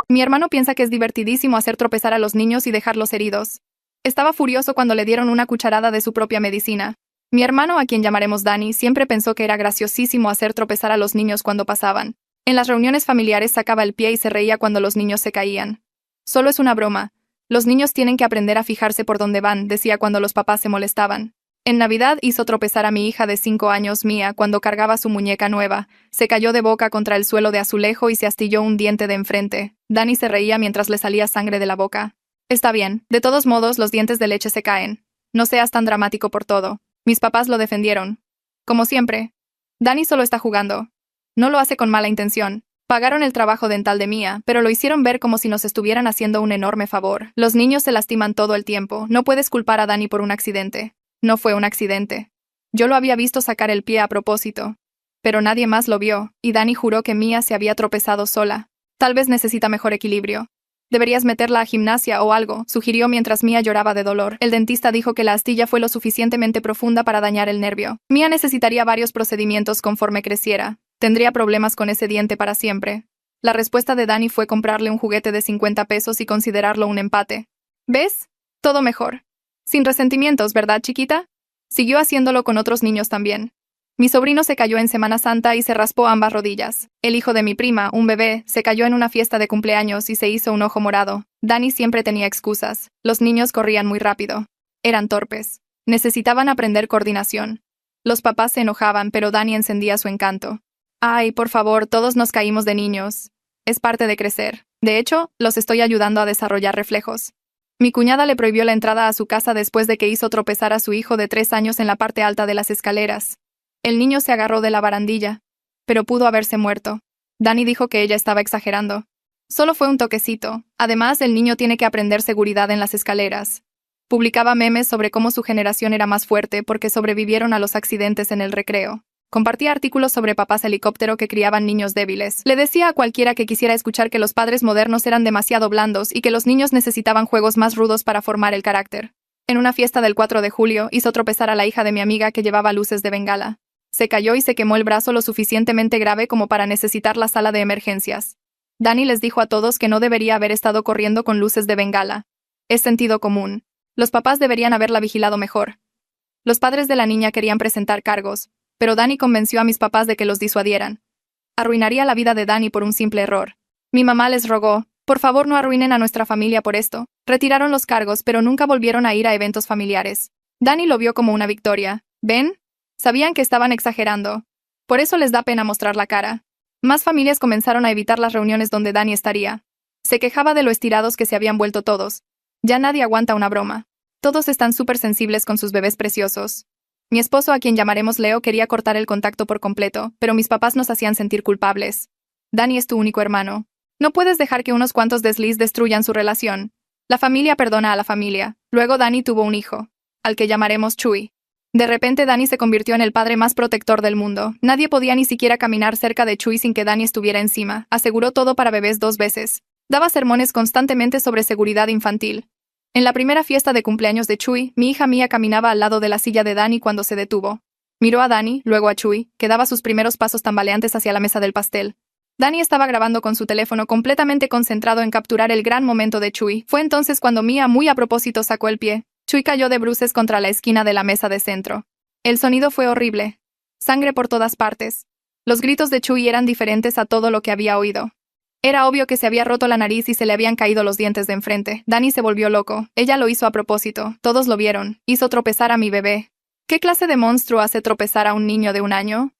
Mi hermano piensa que es divertidísimo hacer tropezar a los niños y dejarlos heridos. Estaba furioso cuando le dieron una cucharada de su propia medicina. Mi hermano, a quien llamaremos Danny, siempre pensó que era graciosísimo hacer tropezar a los niños cuando pasaban. En las reuniones familiares sacaba el pie y se reía cuando los niños se caían. Solo es una broma. Los niños tienen que aprender a fijarse por dónde van, decía cuando los papás se molestaban. En Navidad hizo tropezar a mi hija de 5 años, Mía, cuando cargaba su muñeca nueva. Se cayó de boca contra el suelo de azulejo y se astilló un diente de enfrente. Danny se reía mientras le salía sangre de la boca. Está bien, de todos modos los dientes de leche se caen. No seas tan dramático por todo. Mis papás lo defendieron. Como siempre. Danny solo está jugando. No lo hace con mala intención. Pagaron el trabajo dental de Mía, pero lo hicieron ver como si nos estuvieran haciendo un enorme favor. Los niños se lastiman todo el tiempo. No puedes culpar a Danny por un accidente. No fue un accidente. Yo lo había visto sacar el pie a propósito. Pero nadie más lo vio, y Danny juró que Mía se había tropezado sola. Tal vez necesita mejor equilibrio. Deberías meterla a gimnasia o algo, sugirió mientras Mía lloraba de dolor. El dentista dijo que la astilla fue lo suficientemente profunda para dañar el nervio. Mía necesitaría varios procedimientos conforme creciera. Tendría problemas con ese diente para siempre. La respuesta de Danny fue comprarle un juguete de 50 pesos y considerarlo un empate. ¿Ves? Todo mejor. Sin resentimientos, ¿verdad, chiquita? Siguió haciéndolo con otros niños también. Mi sobrino se cayó en Semana Santa y se raspó ambas rodillas. El hijo de mi prima, un bebé, se cayó en una fiesta de cumpleaños y se hizo un ojo morado. Danny siempre tenía excusas. Los niños corrían muy rápido. Eran torpes. Necesitaban aprender coordinación. Los papás se enojaban, pero Danny encendía su encanto. Ay, por favor, todos nos caímos de niños. Es parte de crecer. De hecho, los estoy ayudando a desarrollar reflejos. Mi cuñada le prohibió la entrada a su casa después de que hizo tropezar a su hijo de 3 años en la parte alta de las escaleras. El niño se agarró de la barandilla, pero pudo haberse muerto. Danny dijo que ella estaba exagerando. Solo fue un toquecito. Además, el niño tiene que aprender seguridad en las escaleras. Publicaba memes sobre cómo su generación era más fuerte porque sobrevivieron a los accidentes en el recreo. Compartía artículos sobre papás helicóptero que criaban niños débiles. Le decía a cualquiera que quisiera escuchar que los padres modernos eran demasiado blandos y que los niños necesitaban juegos más rudos para formar el carácter. En una fiesta del 4 de julio, hizo tropezar a la hija de mi amiga que llevaba luces de bengala. Se cayó y se quemó el brazo lo suficientemente grave como para necesitar la sala de emergencias. Danny les dijo a todos que no debería haber estado corriendo con luces de bengala. Es sentido común. Los papás deberían haberla vigilado mejor. Los padres de la niña querían presentar cargos, pero Danny convenció a mis papás de que los disuadieran. Arruinaría la vida de Danny por un simple error. Mi mamá les rogó, por favor no arruinen a nuestra familia por esto. Retiraron los cargos, pero nunca volvieron a ir a eventos familiares. Danny lo vio como una victoria. ¿Ven? Sabían que estaban exagerando. Por eso les da pena mostrar la cara. Más familias comenzaron a evitar las reuniones donde Danny estaría. Se quejaba de lo estirados que se habían vuelto todos. Ya nadie aguanta una broma. Todos están súper sensibles con sus bebés preciosos. Mi esposo, a quien llamaremos Leo, quería cortar el contacto por completo, pero mis papás nos hacían sentir culpables. Danny es tu único hermano. No puedes dejar que unos cuantos desliz destruyan su relación. La familia perdona a la familia. Luego Danny tuvo un hijo, al que llamaremos Chuy. De repente Danny se convirtió en el padre más protector del mundo. Nadie podía ni siquiera caminar cerca de Chuy sin que Danny estuviera encima. Aseguró todo para bebés 2 veces. Daba sermones constantemente sobre seguridad infantil. En la primera fiesta de cumpleaños de Chuy, mi hija Mía caminaba al lado de la silla de Danny cuando se detuvo. Miró a Danny, luego a Chuy, que daba sus primeros pasos tambaleantes hacia la mesa del pastel. Danny estaba grabando con su teléfono completamente concentrado en capturar el gran momento de Chuy. Fue entonces cuando Mía muy a propósito sacó el pie. Chuy cayó de bruces contra la esquina de la mesa de centro. El sonido fue horrible. Sangre por todas partes. Los gritos de Chuy eran diferentes a todo lo que había oído. Era obvio que se había roto la nariz y se le habían caído los dientes de enfrente. Danny se volvió loco. Ella lo hizo a propósito. Todos lo vieron. Hizo tropezar a mi bebé. ¿Qué clase de monstruo hace tropezar a un niño de 1 año?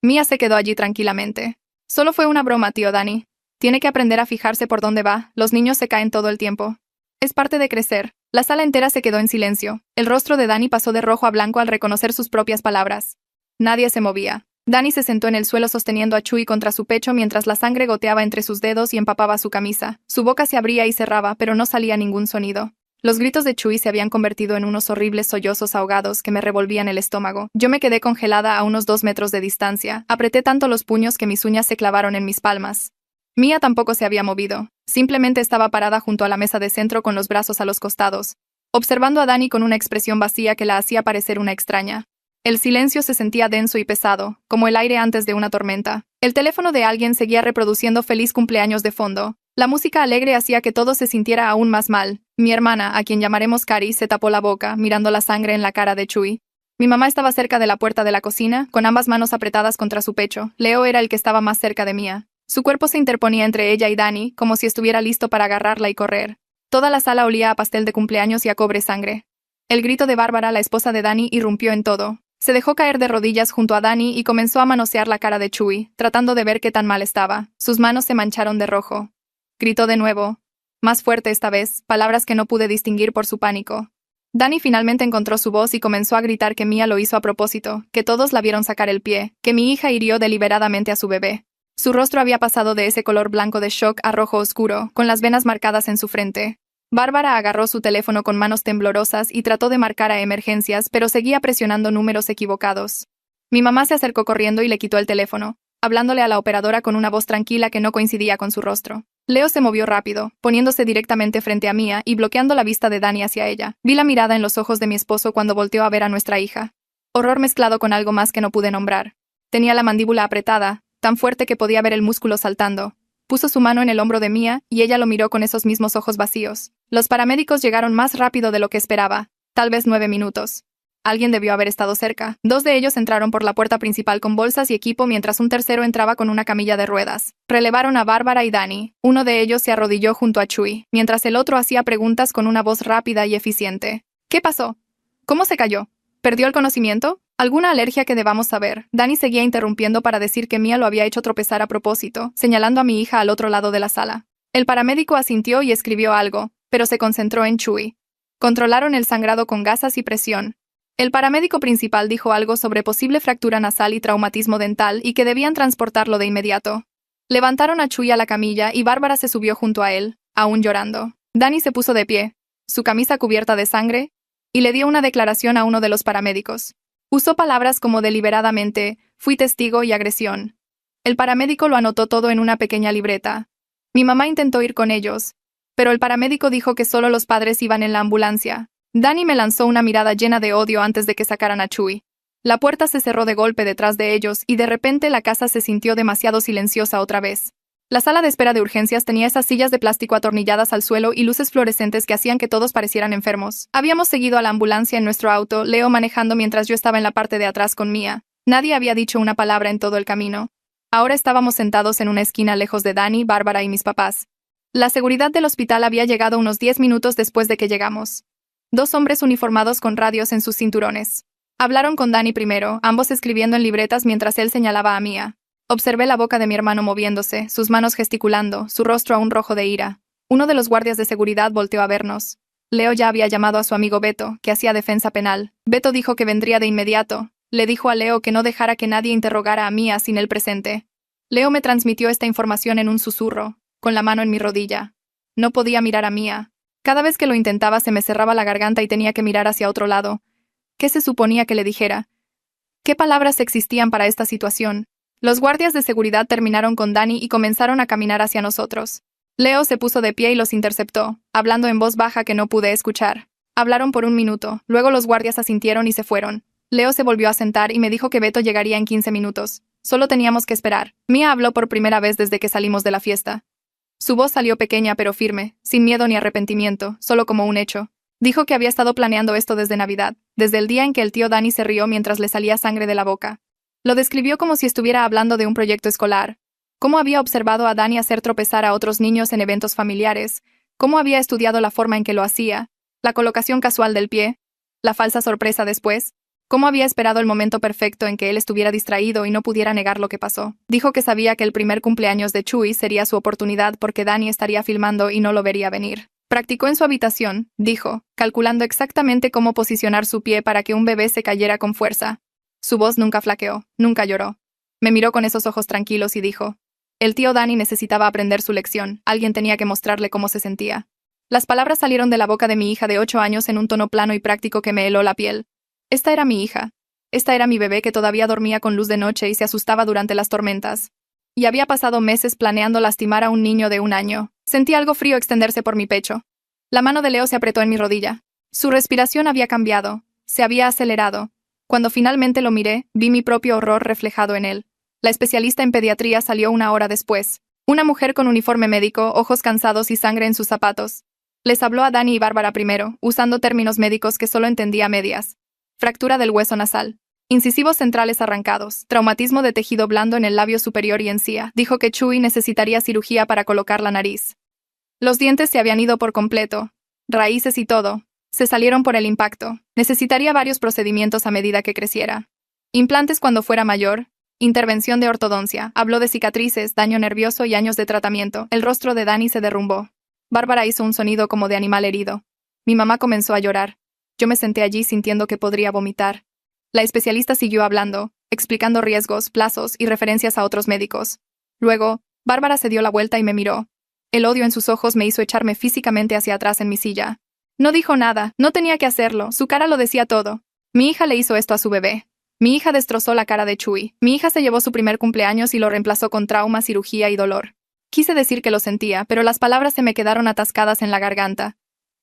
Mía se quedó allí tranquilamente. Solo fue una broma, tío Danny. Tiene que aprender a fijarse por dónde va. Los niños se caen todo el tiempo. Es parte de crecer. La sala entera se quedó en silencio. El rostro de Danny pasó de rojo a blanco al reconocer sus propias palabras. Nadie se movía. Danny se sentó en el suelo sosteniendo a Chuy contra su pecho mientras la sangre goteaba entre sus dedos y empapaba su camisa. Su boca se abría y cerraba, pero no salía ningún sonido. Los gritos de Chuy se habían convertido en unos horribles sollozos ahogados que me revolvían el estómago. Yo me quedé congelada a unos 2 metros de distancia. Apreté tanto los puños que mis uñas se clavaron en mis palmas. Mía tampoco se había movido. Simplemente estaba parada junto a la mesa de centro con los brazos a los costados, observando a Danny con una expresión vacía que la hacía parecer una extraña. El silencio se sentía denso y pesado, como el aire antes de una tormenta. El teléfono de alguien seguía reproduciendo Feliz cumpleaños de fondo. La música alegre hacía que todo se sintiera aún más mal. Mi hermana, a quien llamaremos Cari, se tapó la boca, mirando la sangre en la cara de Chuy. Mi mamá estaba cerca de la puerta de la cocina, con ambas manos apretadas contra su pecho. Leo era el que estaba más cerca de Mía. Su cuerpo se interponía entre ella y Dani, como si estuviera listo para agarrarla y correr. Toda la sala olía a pastel de cumpleaños y a cobre sangre. El grito de Bárbara, la esposa de Dani, irrumpió en todo. Se dejó caer de rodillas junto a Dani y comenzó a manosear la cara de Chuy, tratando de ver qué tan mal estaba. Sus manos se mancharon de rojo. Gritó de nuevo. Más fuerte esta vez, palabras que no pude distinguir por su pánico. Dani finalmente encontró su voz y comenzó a gritar que Mía lo hizo a propósito, que todos la vieron sacar el pie, que mi hija hirió deliberadamente a su bebé. Su rostro había pasado de ese color blanco de shock a rojo oscuro, con las venas marcadas en su frente. Bárbara agarró su teléfono con manos temblorosas y trató de marcar a emergencias, pero seguía presionando números equivocados. Mi mamá se acercó corriendo y le quitó el teléfono, hablándole a la operadora con una voz tranquila que no coincidía con su rostro. Leo se movió rápido, poniéndose directamente frente a Mía y bloqueando la vista de Dani hacia ella. Vi la mirada en los ojos de mi esposo cuando volteó a ver a nuestra hija. Horror mezclado con algo más que no pude nombrar. Tenía la mandíbula apretada, tan fuerte que podía ver el músculo saltando. Puso su mano en el hombro de Mía y ella lo miró con esos mismos ojos vacíos. Los paramédicos llegaron más rápido de lo que esperaba, tal vez 9 minutos. Alguien debió haber estado cerca. 2 de ellos entraron por la puerta principal con bolsas y equipo mientras un tercero entraba con una camilla de ruedas. Relevaron a Bárbara y Dani. Uno de ellos se arrodilló junto a Chuy, mientras el otro hacía preguntas con una voz rápida y eficiente. ¿Qué pasó? ¿Cómo se cayó? ¿Perdió el conocimiento? ¿Alguna alergia que debamos saber? Dani seguía interrumpiendo para decir que Mía lo había hecho tropezar a propósito, señalando a mi hija al otro lado de la sala. El paramédico asintió y escribió algo, pero se concentró en Chuy. Controlaron el sangrado con gasas y presión. El paramédico principal dijo algo sobre posible fractura nasal y traumatismo dental y que debían transportarlo de inmediato. Levantaron a Chuy a la camilla y Bárbara se subió junto a él, aún llorando. Dani se puso de pie, su camisa cubierta de sangre, y le dio una declaración a uno de los paramédicos. Usó palabras como deliberadamente, fui testigo y agresión. El paramédico lo anotó todo en una pequeña libreta. Mi mamá intentó ir con ellos, pero el paramédico dijo que solo los padres iban en la ambulancia. Dani me lanzó una mirada llena de odio antes de que sacaran a Chuy. La puerta se cerró de golpe detrás de ellos y de repente la casa se sintió demasiado silenciosa otra vez. La sala de espera de urgencias tenía esas sillas de plástico atornilladas al suelo y luces fluorescentes que hacían que todos parecieran enfermos. Habíamos seguido a la ambulancia en nuestro auto, Leo manejando mientras yo estaba en la parte de atrás con Mía. Nadie había dicho una palabra en todo el camino. Ahora estábamos sentados en una esquina lejos de Dani, Bárbara y mis papás. La seguridad del hospital había llegado unos 10 minutos después de que llegamos. 2 hombres uniformados con radios en sus cinturones. Hablaron con Dani primero, ambos escribiendo en libretas mientras él señalaba a Mía. Observé la boca de mi hermano moviéndose, sus manos gesticulando, su rostro aún rojo de ira. Uno de los guardias de seguridad volteó a vernos. Leo ya había llamado a su amigo Beto, que hacía defensa penal. Beto dijo que vendría de inmediato. Le dijo a Leo que no dejara que nadie interrogara a Mía sin él presente. Leo me transmitió esta información en un susurro, con la mano en mi rodilla. No podía mirar a Mía. Cada vez que lo intentaba se me cerraba la garganta y tenía que mirar hacia otro lado. ¿Qué se suponía que le dijera? ¿Qué palabras existían para esta situación? Los guardias de seguridad terminaron con Dani y comenzaron a caminar hacia nosotros. Leo se puso de pie y los interceptó, hablando en voz baja que no pude escuchar. Hablaron por un minuto, luego los guardias asintieron y se fueron. Leo se volvió a sentar y me dijo que Beto llegaría en 15 minutos. Solo teníamos que esperar. Mía habló por primera vez desde que salimos de la fiesta. Su voz salió pequeña pero firme, sin miedo ni arrepentimiento, solo como un hecho. Dijo que había estado planeando esto desde Navidad, desde el día en que el tío Dani se rió mientras le salía sangre de la boca. Lo describió como si estuviera hablando de un proyecto escolar. Cómo había observado a Dani hacer tropezar a otros niños en eventos familiares, cómo había estudiado la forma en que lo hacía, la colocación casual del pie, la falsa sorpresa después, cómo había esperado el momento perfecto en que él estuviera distraído y no pudiera negar lo que pasó. Dijo que sabía que el primer cumpleaños de Chuy sería su oportunidad porque Dani estaría filmando y no lo vería venir. Practicó en su habitación, dijo, calculando exactamente cómo posicionar su pie para que un bebé se cayera con fuerza. Su voz nunca flaqueó, nunca lloró. Me miró con esos ojos tranquilos y dijo, el tío Dani necesitaba aprender su lección, alguien tenía que mostrarle cómo se sentía. Las palabras salieron de la boca de mi hija de 8 años en un tono plano y práctico que me heló la piel. Esta era mi hija. Esta era mi bebé que todavía dormía con luz de noche y se asustaba durante las tormentas. Y había pasado meses planeando lastimar a un niño de 1 año. Sentí algo frío extenderse por mi pecho. La mano de Leo se apretó en mi rodilla. Su respiración había cambiado, se había acelerado. Cuando finalmente lo miré, vi mi propio horror reflejado en él. La especialista en pediatría salió 1 hora después. Una mujer con uniforme médico, ojos cansados y sangre en sus zapatos. Les habló a Dani y Bárbara primero, usando términos médicos que solo entendía a medias. Fractura del hueso nasal. Incisivos centrales arrancados, traumatismo de tejido blando en el labio superior y encía. Dijo que Chuy necesitaría cirugía para colocar la nariz. Los dientes se habían ido por completo. Raíces y todo. Se salieron por el impacto. Necesitaría varios procedimientos a medida que creciera. Implantes cuando fuera mayor. Intervención de ortodoncia. Habló de cicatrices, daño nervioso y años de tratamiento. El rostro de Dani se derrumbó. Bárbara hizo un sonido como de animal herido. Mi mamá comenzó a llorar. Yo me senté allí sintiendo que podría vomitar. La especialista siguió hablando, explicando riesgos, plazos y referencias a otros médicos. Luego, Bárbara se dio la vuelta y me miró. El odio en sus ojos me hizo echarme físicamente hacia atrás en mi silla. No dijo nada, no tenía que hacerlo, su cara lo decía todo. Mi hija le hizo esto a su bebé. Mi hija destrozó la cara de Chuy. Mi hija se llevó su primer cumpleaños y lo reemplazó con trauma, cirugía y dolor. Quise decir que lo sentía, pero las palabras se me quedaron atascadas en la garganta.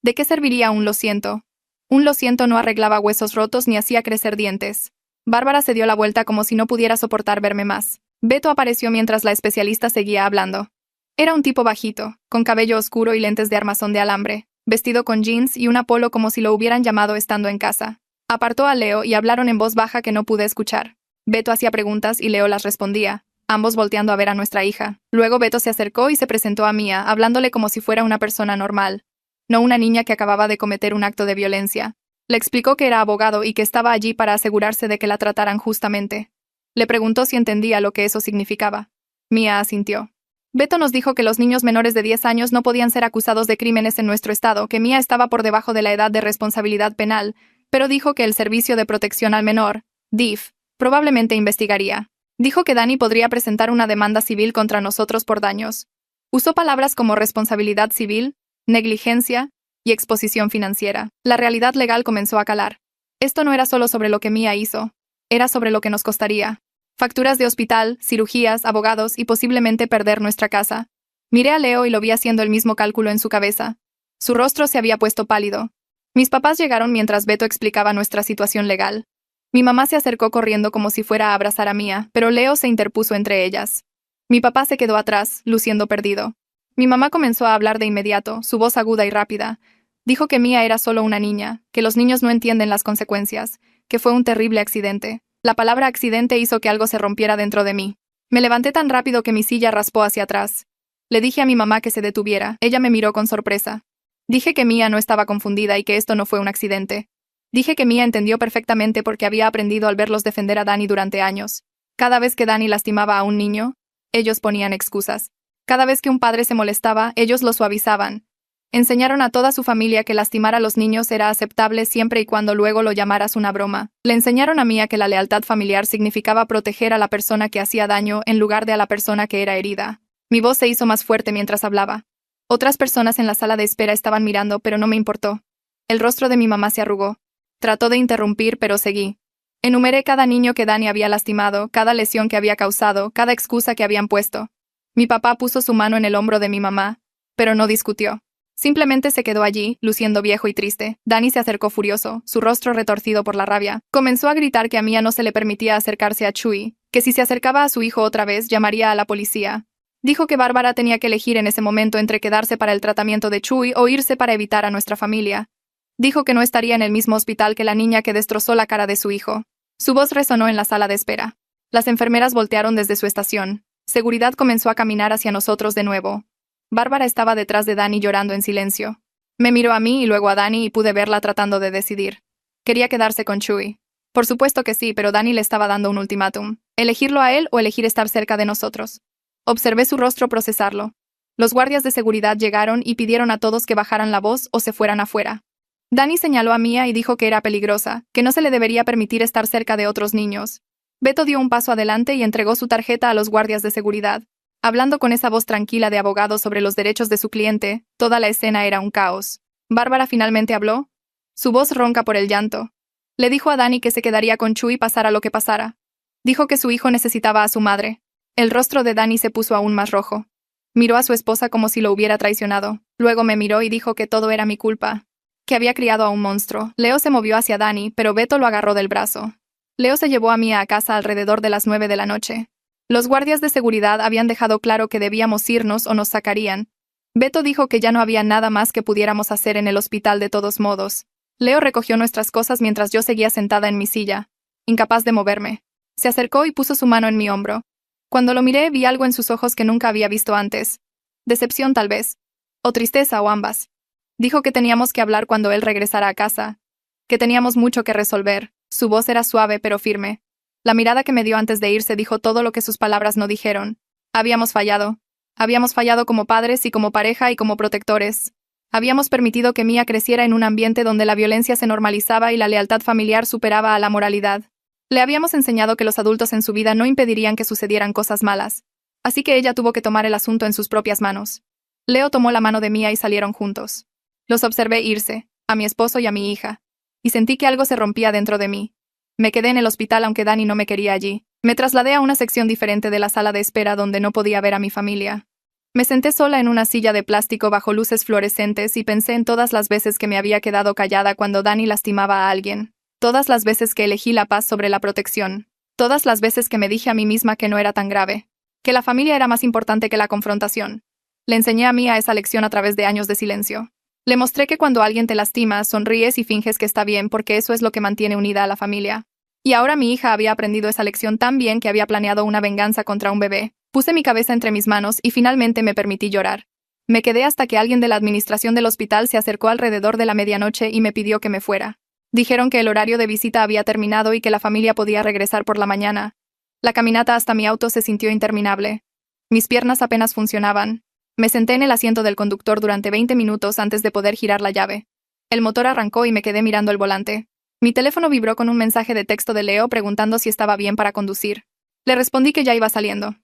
¿De qué serviría un lo siento? Un lo siento no arreglaba huesos rotos ni hacía crecer dientes. Bárbara se dio la vuelta como si no pudiera soportar verme más. Beto apareció mientras la especialista seguía hablando. Era un tipo bajito, con cabello oscuro y lentes de armazón de alambre, vestido con jeans y un polo como si lo hubieran llamado estando en casa. Apartó a Leo y hablaron en voz baja que no pude escuchar. Beto hacía preguntas y Leo las respondía, ambos volteando a ver a nuestra hija. Luego Beto se acercó y se presentó a Mía, hablándole como si fuera una persona normal. No una niña que acababa de cometer un acto de violencia. Le explicó que era abogado y que estaba allí para asegurarse de que la trataran justamente. Le preguntó si entendía lo que eso significaba. Mía asintió. Beto nos dijo que los niños menores de 10 años no podían ser acusados de crímenes en nuestro estado, que Mía estaba por debajo de la edad de responsabilidad penal, pero dijo que el Servicio de Protección al Menor, DIF, probablemente investigaría. Dijo que Dani podría presentar una demanda civil contra nosotros por daños. Usó palabras como responsabilidad civil, negligencia y exposición financiera. La realidad legal comenzó a calar. Esto no era solo sobre lo que Mía hizo, era sobre lo que nos costaría. Facturas de hospital, cirugías, abogados y posiblemente perder nuestra casa. Miré a Leo y lo vi haciendo el mismo cálculo en su cabeza. Su rostro se había puesto pálido. Mis papás llegaron mientras Beto explicaba nuestra situación legal. Mi mamá se acercó corriendo como si fuera a abrazar a Mía, pero Leo se interpuso entre ellas. Mi papá se quedó atrás, luciendo perdido. Mi mamá comenzó a hablar de inmediato, su voz aguda y rápida. Dijo que Mía era solo una niña, que los niños no entienden las consecuencias, que fue un terrible accidente. La palabra accidente hizo que algo se rompiera dentro de mí. Me levanté tan rápido que mi silla raspó hacia atrás. Le dije a mi mamá que se detuviera. Ella me miró con sorpresa. Dije que Mía no estaba confundida y que esto no fue un accidente. Dije que Mía entendió perfectamente porque había aprendido al verlos defender a Dani durante años. Cada vez que Dani lastimaba a un niño, ellos ponían excusas. Cada vez que un padre se molestaba, ellos lo suavizaban. Enseñaron a toda su familia que lastimar a los niños era aceptable siempre y cuando luego lo llamaras una broma. Le enseñaron a Mía que la lealtad familiar significaba proteger a la persona que hacía daño en lugar de a la persona que era herida. Mi voz se hizo más fuerte mientras hablaba. Otras personas en la sala de espera estaban mirando, pero no me importó. El rostro de mi mamá se arrugó. Trató de interrumpir, pero seguí. Enumeré cada niño que Dani había lastimado, cada lesión que había causado, cada excusa que habían puesto. Mi papá puso su mano en el hombro de mi mamá, pero no discutió. Simplemente se quedó allí, luciendo viejo y triste. Dani se acercó furioso, su rostro retorcido por la rabia. Comenzó a gritar que a Mía no se le permitía acercarse a Chuy, que si se acercaba a su hijo otra vez llamaría a la policía. Dijo que Bárbara tenía que elegir en ese momento entre quedarse para el tratamiento de Chuy o irse para evitar a nuestra familia. Dijo que no estaría en el mismo hospital que la niña que destrozó la cara de su hijo. Su voz resonó en la sala de espera. Las enfermeras voltearon desde su estación. Seguridad comenzó a caminar hacia nosotros de nuevo. Bárbara estaba detrás de Dani llorando en silencio. Me miró a mí y luego a Dani y pude verla tratando de decidir. Quería quedarse con Chuy. Por supuesto que sí, pero Dani le estaba dando un ultimátum. Elegirlo a él o elegir estar cerca de nosotros. Observé su rostro procesarlo. Los guardias de seguridad llegaron y pidieron a todos que bajaran la voz o se fueran afuera. Dani señaló a Mía y dijo que era peligrosa, que no se le debería permitir estar cerca de otros niños. Beto dio un paso adelante y entregó su tarjeta a los guardias de seguridad. Hablando con esa voz tranquila de abogado sobre los derechos de su cliente, toda la escena era un caos. Bárbara finalmente habló. Su voz ronca por el llanto. Le dijo a Dani que se quedaría con Chuy pasara lo que pasara. Dijo que su hijo necesitaba a su madre. El rostro de Dani se puso aún más rojo. Miró a su esposa como si lo hubiera traicionado. Luego me miró y dijo que todo era mi culpa. Que había criado a un monstruo. Leo se movió hacia Dani, pero Beto lo agarró del brazo. Leo se llevó a Mía a casa alrededor de las 9 de la noche. Los guardias de seguridad habían dejado claro que debíamos irnos o nos sacarían. Beto dijo que ya no había nada más que pudiéramos hacer en el hospital de todos modos. Leo recogió nuestras cosas mientras yo seguía sentada en mi silla, incapaz de moverme. Se acercó y puso su mano en mi hombro. Cuando lo miré, vi algo en sus ojos que nunca había visto antes. Decepción tal vez. O tristeza o ambas. Dijo que teníamos que hablar cuando él regresara a casa. Que teníamos mucho que resolver. Su voz era suave pero firme. La mirada que me dio antes de irse dijo todo lo que sus palabras no dijeron. Habíamos fallado. Habíamos fallado como padres y como pareja y como protectores. Habíamos permitido que Mia creciera en un ambiente donde la violencia se normalizaba y la lealtad familiar superaba a la moralidad. Le habíamos enseñado que los adultos en su vida no impedirían que sucedieran cosas malas. Así que ella tuvo que tomar el asunto en sus propias manos. Leo tomó la mano de Mia y salieron juntos. Los observé irse, a mi esposo y a mi hija. Y sentí que algo se rompía dentro de mí. Me quedé en el hospital aunque Dani no me quería allí. Me trasladé a una sección diferente de la sala de espera donde no podía ver a mi familia. Me senté sola en una silla de plástico bajo luces fluorescentes y pensé en todas las veces que me había quedado callada cuando Dani lastimaba a alguien. Todas las veces que elegí la paz sobre la protección. Todas las veces que me dije a mí misma que no era tan grave. Que la familia era más importante que la confrontación. Le enseñé a Mia esa lección a través de años de silencio. Le mostré que cuando alguien te lastima, sonríes y finges que está bien porque eso es lo que mantiene unida a la familia. Y ahora mi hija había aprendido esa lección tan bien que había planeado una venganza contra un bebé. Puse mi cabeza entre mis manos y finalmente me permití llorar. Me quedé hasta que alguien de la administración del hospital se acercó alrededor de la medianoche y me pidió que me fuera. Dijeron que el horario de visita había terminado y que la familia podía regresar por la mañana. La caminata hasta mi auto se sintió interminable. Mis piernas apenas funcionaban. Me senté en el asiento del conductor durante 20 minutos antes de poder girar la llave. El motor arrancó y me quedé mirando el volante. Mi teléfono vibró con un mensaje de texto de Leo preguntando si estaba bien para conducir. Le respondí que ya iba saliendo.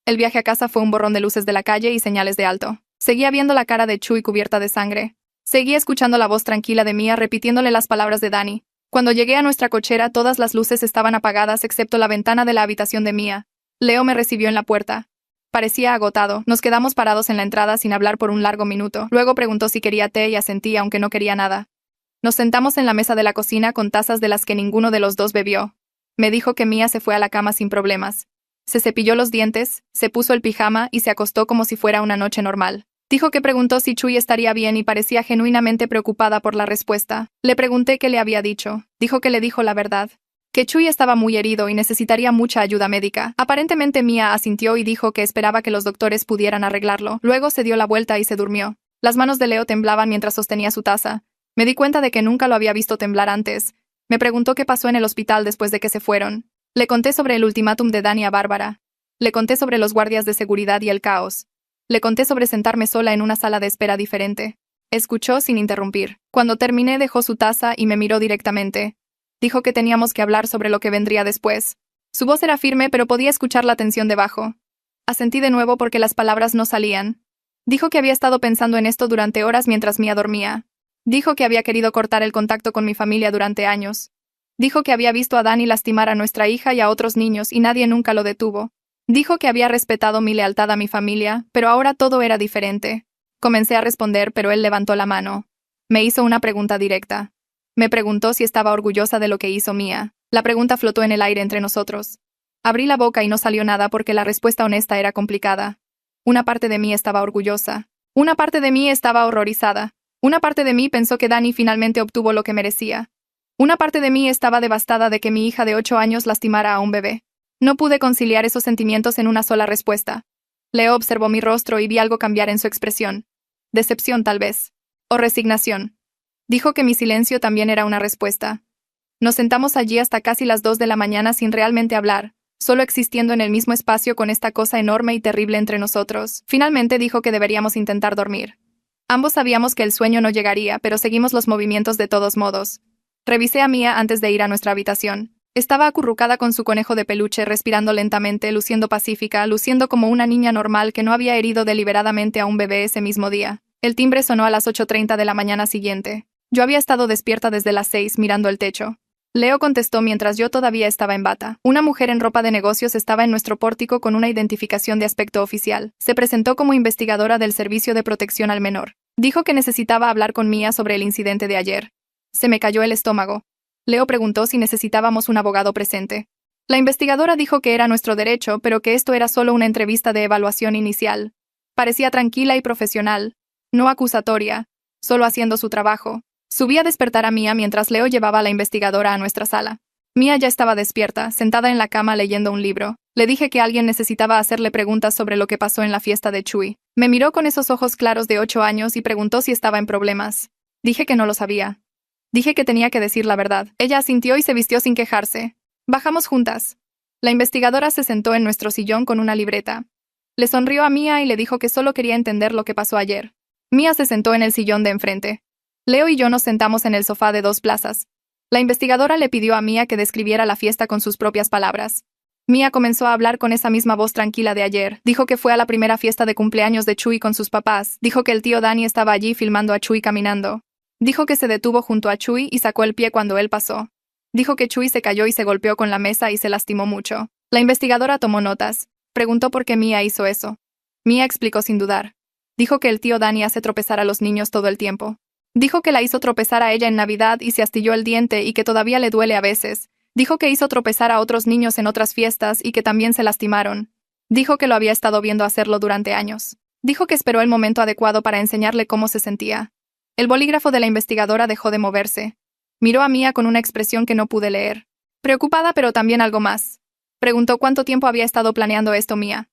El viaje a casa fue un borrón de luces de la calle y señales de alto. Seguía viendo la cara de Chuy cubierta de sangre. Seguía escuchando la voz tranquila de Mia repitiéndole las palabras de Dani. Cuando llegué a nuestra cochera, todas las luces estaban apagadas excepto la ventana de la habitación de Mia. Leo me recibió en la puerta. Parecía agotado. Nos quedamos parados en la entrada sin hablar por un largo minuto. Luego preguntó si quería té y asentí aunque no quería nada. Nos sentamos en la mesa de la cocina con tazas de las que ninguno de los dos bebió. Me dijo que Mia se fue a la cama sin problemas. Se cepilló los dientes, se puso el pijama y se acostó como si fuera una noche normal. Dijo que preguntó si Chuy estaría bien y parecía genuinamente preocupada por la respuesta. Le pregunté qué le había dicho. Dijo que le dijo la verdad. Que Chuy estaba muy herido y necesitaría mucha ayuda médica. Aparentemente Mia asintió y dijo que esperaba que los doctores pudieran arreglarlo. Luego se dio la vuelta y se durmió. Las manos de Leo temblaban mientras sostenía su taza. Me di cuenta de que nunca lo había visto temblar antes. Me preguntó qué pasó en el hospital después de que se fueron. Le conté sobre el ultimátum de Dani a Bárbara. Le conté sobre los guardias de seguridad y el caos. Le conté sobre sentarme sola en una sala de espera diferente. Escuchó sin interrumpir. Cuando terminé dejó su taza y me miró directamente. Dijo que teníamos que hablar sobre lo que vendría después. Su voz era firme pero podía escuchar la tensión debajo. Asentí de nuevo porque las palabras no salían. Dijo que había estado pensando en esto durante horas mientras Mia dormía. Dijo que había querido cortar el contacto con mi familia durante años. Dijo que había visto a Dani lastimar a nuestra hija y a otros niños y nadie nunca lo detuvo. Dijo que había respetado mi lealtad a mi familia, pero ahora todo era diferente. Comencé a responder, pero él levantó la mano. Me hizo una pregunta directa. Me preguntó si estaba orgullosa de lo que hizo Mia. La pregunta flotó en el aire entre nosotros. Abrí la boca y no salió nada porque la respuesta honesta era complicada. Una parte de mí estaba orgullosa. Una parte de mí estaba horrorizada. Una parte de mí pensó que Dani finalmente obtuvo lo que merecía. Una parte de mí estaba devastada de que mi hija de 8 años lastimara a un bebé. No pude conciliar esos sentimientos en una sola respuesta. Leo observó mi rostro y vi algo cambiar en su expresión. Decepción tal vez. O resignación. Dijo que mi silencio también era una respuesta. Nos sentamos allí hasta casi las 2 de la mañana sin realmente hablar, solo existiendo en el mismo espacio con esta cosa enorme y terrible entre nosotros. Finalmente dijo que deberíamos intentar dormir. Ambos sabíamos que el sueño no llegaría, pero seguimos los movimientos de todos modos. Revisé a Mia antes de ir a nuestra habitación. Estaba acurrucada con su conejo de peluche, respirando lentamente, luciendo pacífica, luciendo como una niña normal que no había herido deliberadamente a un bebé ese mismo día. El timbre sonó a las 8:30 de la mañana siguiente. Yo había estado despierta desde las 6, mirando el techo. Leo contestó mientras yo todavía estaba en bata. Una mujer en ropa de negocios estaba en nuestro pórtico con una identificación de aspecto oficial. Se presentó como investigadora del Servicio de Protección al Menor. Dijo que necesitaba hablar con Mia sobre el incidente de ayer. Se me cayó el estómago. Leo preguntó si necesitábamos un abogado presente. La investigadora dijo que era nuestro derecho, pero que esto era solo una entrevista de evaluación inicial. Parecía tranquila y profesional, no acusatoria, solo haciendo su trabajo. Subí a despertar a Mia mientras Leo llevaba a la investigadora a nuestra sala. Mia ya estaba despierta, sentada en la cama leyendo un libro. Le dije que alguien necesitaba hacerle preguntas sobre lo que pasó en la fiesta de Chui. Me miró con esos ojos claros de 8 años y preguntó si estaba en problemas. Dije que no lo sabía. Dije que tenía que decir la verdad. Ella asintió y se vistió sin quejarse. Bajamos juntas. La investigadora se sentó en nuestro sillón con una libreta. Le sonrió a Mia y le dijo que solo quería entender lo que pasó ayer. Mia se sentó en el sillón de enfrente. Leo y yo nos sentamos en el sofá de 2 plazas. La investigadora le pidió a Mia que describiera la fiesta con sus propias palabras. Mia comenzó a hablar con esa misma voz tranquila de ayer. Dijo que fue a la primera fiesta de cumpleaños de Chui con sus papás. Dijo que el tío Danny estaba allí filmando a Chui caminando. Dijo que se detuvo junto a Chui y sacó el pie cuando él pasó. Dijo que Chui se cayó y se golpeó con la mesa y se lastimó mucho. La investigadora tomó notas. Preguntó por qué Mia hizo eso. Mia explicó sin dudar. Dijo que el tío Danny hace tropezar a los niños todo el tiempo. Dijo que la hizo tropezar a ella en Navidad y se astilló el diente y que todavía le duele a veces. Dijo que hizo tropezar a otros niños en otras fiestas y que también se lastimaron. Dijo que lo había estado viendo hacerlo durante años. Dijo que esperó el momento adecuado para enseñarle cómo se sentía. El bolígrafo de la investigadora dejó de moverse. Miró a Mia con una expresión que no pude leer. Preocupada, pero también algo más. Preguntó cuánto tiempo había estado planeando esto Mia.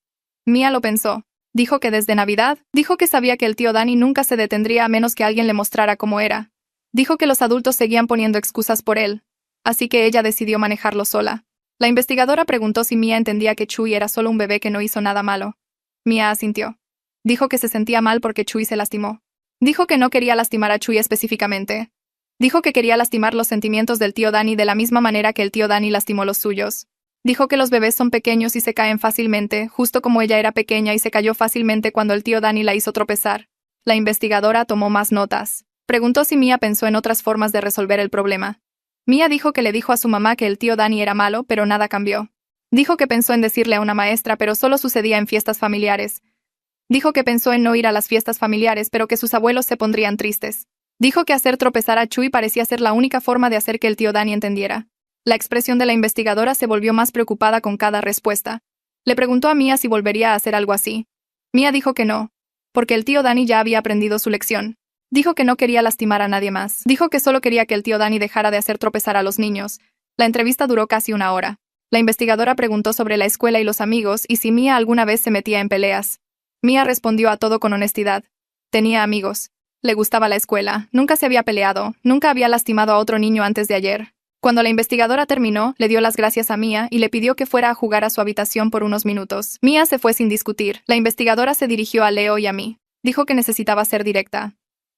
Mia lo pensó. Dijo que desde Navidad. Dijo que sabía que el tío Danny nunca se detendría a menos que alguien le mostrara cómo era. Dijo que los adultos seguían poniendo excusas por él. Así que ella decidió manejarlo sola. La investigadora preguntó si Mia entendía que Chui era solo un bebé que no hizo nada malo. Mia asintió. Dijo que se sentía mal porque Chui se lastimó. Dijo que no quería lastimar a Chui específicamente. Dijo que quería lastimar los sentimientos del tío Danny de la misma manera que el tío Danny lastimó los suyos. Dijo que los bebés son pequeños y se caen fácilmente, justo como ella era pequeña y se cayó fácilmente cuando el tío Danny la hizo tropezar. La investigadora tomó más notas. Preguntó si Mia pensó en otras formas de resolver el problema. Mia dijo que le dijo a su mamá que el tío Danny era malo, pero nada cambió. Dijo que pensó en decirle a una maestra, pero solo sucedía en fiestas familiares. Dijo que pensó en no ir a las fiestas familiares, pero que sus abuelos se pondrían tristes. Dijo que hacer tropezar a Chui parecía ser la única forma de hacer que el tío Danny entendiera. La expresión de la investigadora se volvió más preocupada con cada respuesta. Le preguntó a Mia si volvería a hacer algo así. Mia dijo que no, porque el tío Danny ya había aprendido su lección. Dijo que no quería lastimar a nadie más. Dijo que solo quería que el tío Danny dejara de hacer tropezar a los niños. La entrevista duró casi 1 hora. La investigadora preguntó sobre la escuela y los amigos y si Mia alguna vez se metía en peleas. Mia respondió a todo con honestidad. Tenía amigos. Le gustaba la escuela. Nunca se había peleado. Nunca había lastimado a otro niño antes de ayer. Cuando la investigadora terminó, le dio las gracias a Mia y le pidió que fuera a jugar a su habitación por unos minutos. Mia se fue sin discutir. La investigadora se dirigió a Leo y a mí. Dijo que necesitaba ser directa.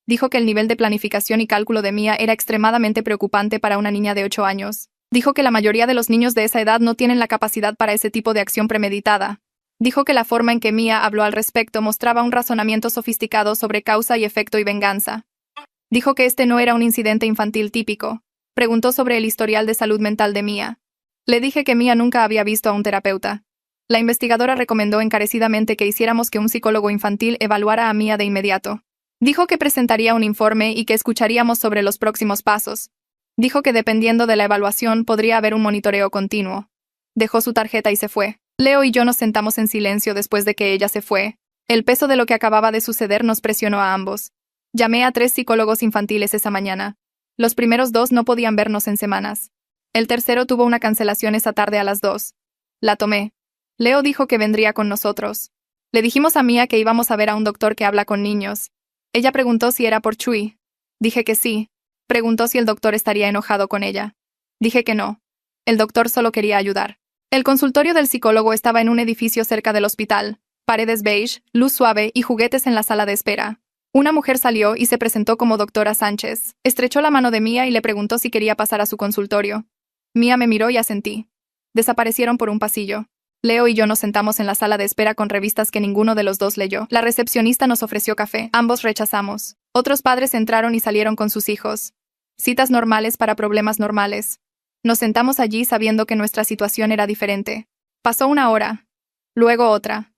Dijo que el nivel de planificación y cálculo de Mia era extremadamente preocupante para una niña de 8 años. Dijo que la mayoría de los niños de esa edad no tienen la capacidad para ese tipo de acción premeditada. Dijo que la forma en que Mia habló al respecto mostraba un razonamiento sofisticado sobre causa y efecto y venganza. Dijo que este no era un incidente infantil típico. Preguntó sobre el historial de salud mental de Mia. Le dije que Mia nunca había visto a un terapeuta. La investigadora recomendó encarecidamente que hiciéramos que un psicólogo infantil evaluara a Mia de inmediato. Dijo que presentaría un informe y que escucharíamos sobre los próximos pasos. Dijo que dependiendo de la evaluación podría haber un monitoreo continuo. Dejó su tarjeta y se fue. Leo y yo nos sentamos en silencio después de que ella se fue. El peso de lo que acababa de suceder nos presionó a ambos. Llamé a 3 psicólogos infantiles esa mañana. Los primeros 2 no podían vernos en semanas. El tercero tuvo una cancelación esa tarde a las 2. La tomé. Leo dijo que vendría con nosotros. Le dijimos a Mia que íbamos a ver a un doctor que habla con niños. Ella preguntó si era por Chui. Dije que sí. Preguntó si el doctor estaría enojado con ella. Dije que no. El doctor solo quería ayudar. El consultorio del psicólogo estaba en un edificio cerca del hospital. Paredes beige, luz suave y juguetes en la sala de espera. Una mujer salió y se presentó como doctora Sánchez. Estrechó la mano de Mia y le preguntó si quería pasar a su consultorio. Mia me miró y asentí. Desaparecieron por un pasillo. Leo y yo nos sentamos en la sala de espera con revistas que ninguno de los dos leyó. La recepcionista nos ofreció café. Ambos rechazamos. Otros padres entraron y salieron con sus hijos. Citas normales para problemas normales. Nos sentamos allí sabiendo que nuestra situación era diferente. Pasó 1 hora. Luego otra.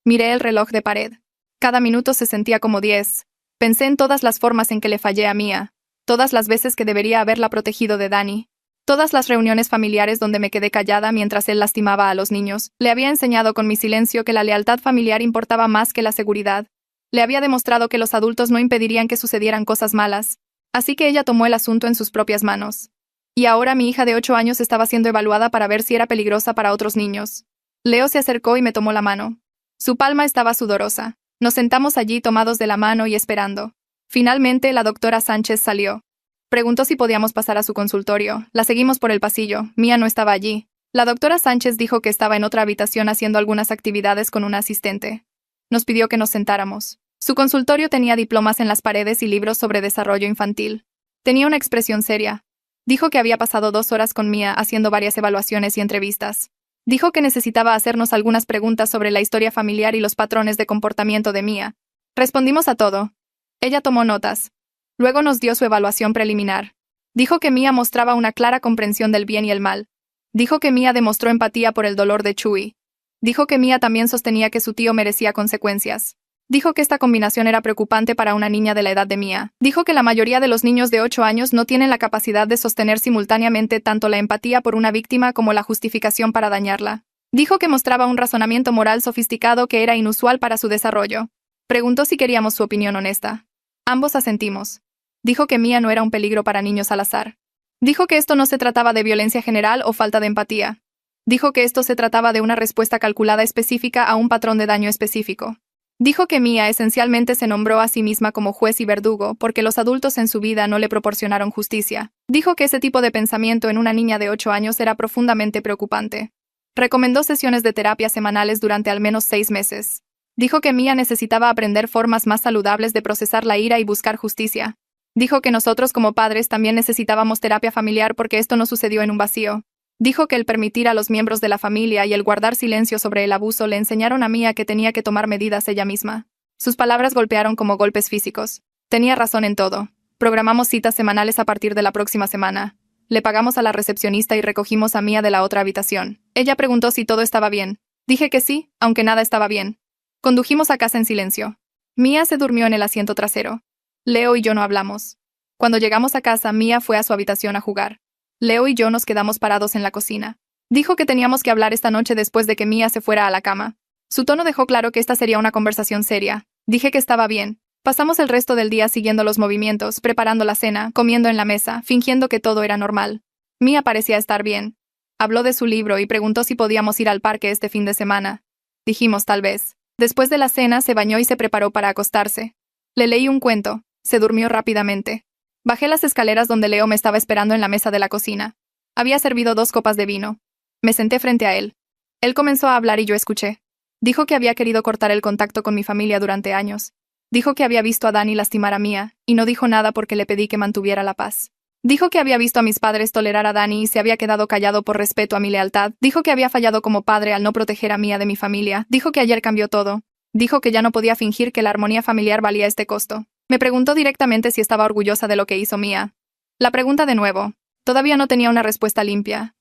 Miré el reloj de pared. Cada minuto se sentía como 10. Pensé en todas las formas en que le fallé a Mia. Todas las veces que debería haberla protegido de Danny. Todas las reuniones familiares donde me quedé callada mientras él lastimaba a los niños, le había enseñado con mi silencio que la lealtad familiar importaba más que la seguridad. Le había demostrado que los adultos no impedirían que sucedieran cosas malas. Así que ella tomó el asunto en sus propias manos. Y ahora mi hija de 8 años estaba siendo evaluada para ver si era peligrosa para otros niños. Leo se acercó y me tomó la mano. Su palma estaba sudorosa. Nos sentamos allí tomados de la mano y esperando. Finalmente, la doctora Sánchez salió. Preguntó si podíamos pasar a su consultorio. La seguimos por el pasillo. Mía no estaba allí. La doctora Sánchez dijo que estaba en otra habitación haciendo algunas actividades con una asistente. Nos pidió que nos sentáramos. Su consultorio tenía diplomas en las paredes y libros sobre desarrollo infantil. Tenía una expresión seria. Dijo que había pasado 2 horas con Mía haciendo varias evaluaciones y entrevistas. Dijo que necesitaba hacernos algunas preguntas sobre la historia familiar y los patrones de comportamiento de Mía. Respondimos a todo. Ella tomó notas. Luego nos dio su evaluación preliminar. Dijo que Mía mostraba una clara comprensión del bien y el mal. Dijo que Mía demostró empatía por el dolor de Chuy. Dijo que Mía también sostenía que su tío merecía consecuencias. Dijo que esta combinación era preocupante para una niña de la edad de Mía. Dijo que la mayoría de los niños de 8 años no tienen la capacidad de sostener simultáneamente tanto la empatía por una víctima como la justificación para dañarla. Dijo que mostraba un razonamiento moral sofisticado que era inusual para su desarrollo. Preguntó si queríamos su opinión honesta. Ambos asentimos. Dijo que Mía no era un peligro para niños al azar. Dijo que esto no se trataba de violencia general o falta de empatía. Dijo que esto se trataba de una respuesta calculada específica a un patrón de daño específico. Dijo que Mía esencialmente se nombró a sí misma como juez y verdugo porque los adultos en su vida no le proporcionaron justicia. Dijo que ese tipo de pensamiento en una niña de 8 años era profundamente preocupante. Recomendó sesiones de terapia semanales durante al menos 6 meses. Dijo que Mía necesitaba aprender formas más saludables de procesar la ira y buscar justicia. Dijo que nosotros como padres también necesitábamos terapia familiar porque esto no sucedió en un vacío. Dijo que el permitir a los miembros de la familia y el guardar silencio sobre el abuso le enseñaron a Mía que tenía que tomar medidas ella misma. Sus palabras golpearon como golpes físicos. Tenía razón en todo. Programamos citas semanales a partir de la próxima semana. Le pagamos a la recepcionista y recogimos a Mía de la otra habitación. Ella preguntó si todo estaba bien. Dije que sí, aunque nada estaba bien. Condujimos a casa en silencio. Mía se durmió en el asiento trasero. Leo y yo no hablamos. Cuando llegamos a casa, Mía fue a su habitación a jugar. Leo y yo nos quedamos parados en la cocina. Dijo que teníamos que hablar esta noche después de que Mía se fuera a la cama. Su tono dejó claro que esta sería una conversación seria. Dije que estaba bien. Pasamos el resto del día siguiendo los movimientos, preparando la cena, comiendo en la mesa, fingiendo que todo era normal. Mía parecía estar bien. Habló de su libro y preguntó si podíamos ir al parque este fin de semana. Dijimos tal vez. Después de la cena se bañó y se preparó para acostarse. Le leí un cuento. Se durmió rápidamente. Bajé las escaleras donde Leo me estaba esperando en la mesa de la cocina. Había servido 2 copas de vino. Me senté frente a él. Él comenzó a hablar y yo escuché. Dijo que había querido cortar el contacto con mi familia durante años. Dijo que había visto a Dani lastimar a Mía, y no dijo nada porque le pedí que mantuviera la paz. Dijo que había visto a mis padres tolerar a Dani y se había quedado callado por respeto a mi lealtad. Dijo que había fallado como padre al no proteger a Mía de mi familia. Dijo que ayer cambió todo. Dijo que ya no podía fingir que la armonía familiar valía este costo. Me preguntó directamente si estaba orgullosa de lo que hizo Mía. La pregunta de nuevo. Todavía no tenía una respuesta limpia.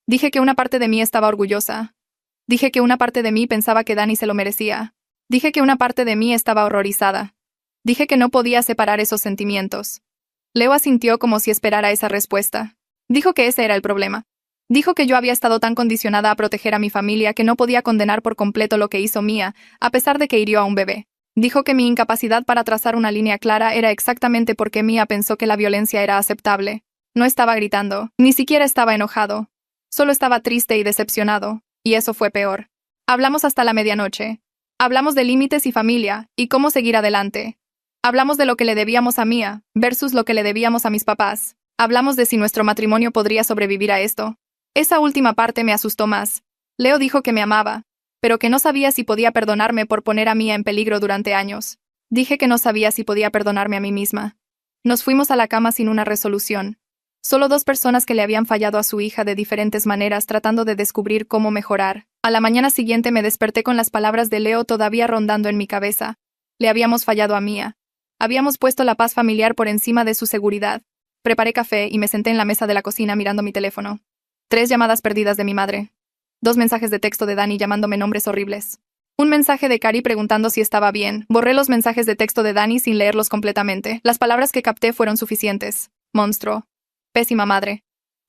Dije que una parte de mí estaba orgullosa. Dije que una parte de mí pensaba que Dani se lo merecía. Dije que una parte de mí estaba horrorizada. Dije que no podía separar esos sentimientos. Leo asintió como si esperara esa respuesta. Dijo que ese era el problema. Dijo que yo había estado tan condicionada a proteger a mi familia que no podía condenar por completo lo que hizo Mía, a pesar de que hirió a un bebé. Dijo que mi incapacidad para trazar una línea clara era exactamente porque Mía pensó que la violencia era aceptable. No estaba gritando, ni siquiera estaba enojado. Solo estaba triste y decepcionado, y eso fue peor. Hablamos hasta la medianoche. Hablamos de límites y familia, y cómo seguir adelante. Hablamos de lo que le debíamos a Mía, versus lo que le debíamos a mis papás. Hablamos de si nuestro matrimonio podría sobrevivir a esto. Esa última parte me asustó más. Leo dijo que me amaba, pero que no sabía si podía perdonarme por poner a Mía en peligro durante años. Dije que no sabía si podía perdonarme a mí misma. Nos fuimos a la cama sin una resolución. Solo 2 personas que le habían fallado a su hija de diferentes maneras tratando de descubrir cómo mejorar. A la mañana siguiente me desperté con las palabras de Leo todavía rondando en mi cabeza. Le habíamos fallado a Mía. Habíamos puesto la paz familiar por encima de su seguridad. Preparé café y me senté en la mesa de la cocina mirando mi teléfono. 3 llamadas perdidas de mi madre. 2 mensajes de texto de Dani llamándome nombres horribles. Un mensaje de Cari preguntando si estaba bien. Borré los mensajes de texto de Dani sin leerlos completamente. Las palabras que capté fueron suficientes. Monstruo. Pésima madre.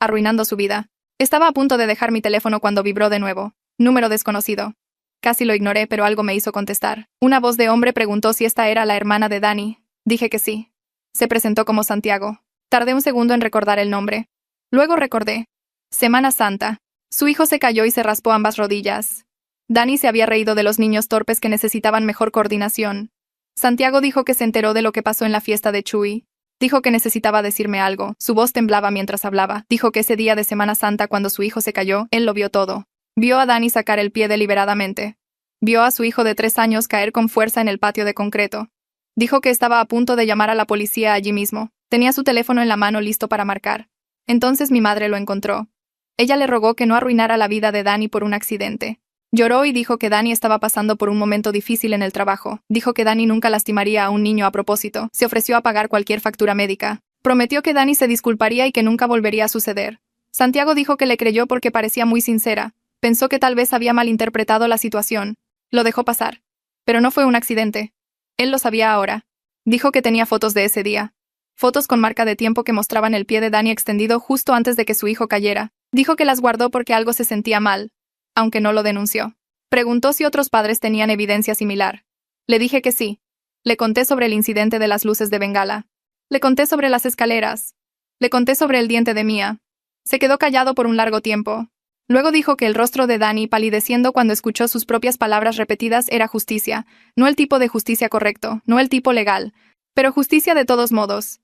arruinando su vida. Estaba a punto de dejar mi teléfono cuando vibró de nuevo. Número desconocido. Casi lo ignoré, pero algo me hizo contestar. Una voz de hombre preguntó si esta era la hermana de Dani. Dije que sí. Se presentó como Santiago. Tardé un segundo en recordar el nombre. Luego recordé. Semana Santa. Su hijo se cayó y se raspó ambas rodillas. Dani se había reído de los niños torpes que necesitaban mejor coordinación. Santiago dijo que se enteró de lo que pasó en la fiesta de Chuy. Dijo que necesitaba decirme algo. Su voz temblaba mientras hablaba. Dijo que ese día de Semana Santa, cuando su hijo se cayó, él lo vio todo. Vio a Dani sacar el pie deliberadamente. Vio a su hijo de 3 años caer con fuerza en el patio de concreto. Dijo que estaba a punto de llamar a la policía allí mismo. Tenía su teléfono en la mano listo para marcar. Entonces mi madre lo encontró. Ella le rogó que no arruinara la vida de Dani por un accidente. Lloró y dijo que Dani estaba pasando por un momento difícil en el trabajo. Dijo que Dani nunca lastimaría a un niño a propósito. Se ofreció a pagar cualquier factura médica. Prometió que Dani se disculparía y que nunca volvería a suceder. Santiago dijo que le creyó porque parecía muy sincera. Pensó que tal vez había malinterpretado la situación. Lo dejó pasar. Pero no fue un accidente. Él lo sabía ahora. Dijo que tenía fotos de ese día. Fotos con marca de tiempo que mostraban el pie de Dani extendido justo antes de que su hijo cayera. Dijo que las guardó porque algo se sentía mal, aunque no lo denunció. Preguntó si otros padres tenían evidencia similar. Le dije que sí. Le conté sobre el incidente de las luces de Bengala. Le conté sobre las escaleras. Le conté sobre el diente de Mía. Se quedó callado por un largo tiempo. Luego dijo que el rostro de Dani, palideciendo cuando escuchó sus propias palabras repetidas, era justicia. No el tipo de justicia correcto, no el tipo legal, pero justicia de todos modos.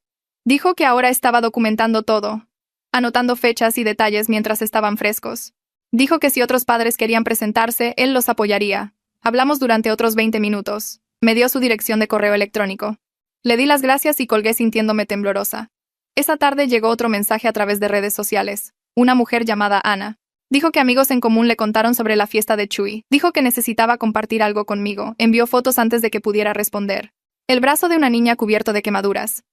Dijo que ahora estaba documentando todo, anotando fechas y detalles mientras estaban frescos. Dijo que si otros padres querían presentarse, él los apoyaría. Hablamos durante otros 20 minutos. Me dio su dirección de correo electrónico. Le di las gracias y colgué sintiéndome temblorosa. Esa tarde llegó otro mensaje a través de redes sociales. Una mujer llamada Ana. Dijo que amigos en común le contaron sobre la fiesta de Chuy. Dijo que necesitaba compartir algo conmigo. Envió fotos antes de que pudiera responder. El brazo de una niña cubierto de quemaduras.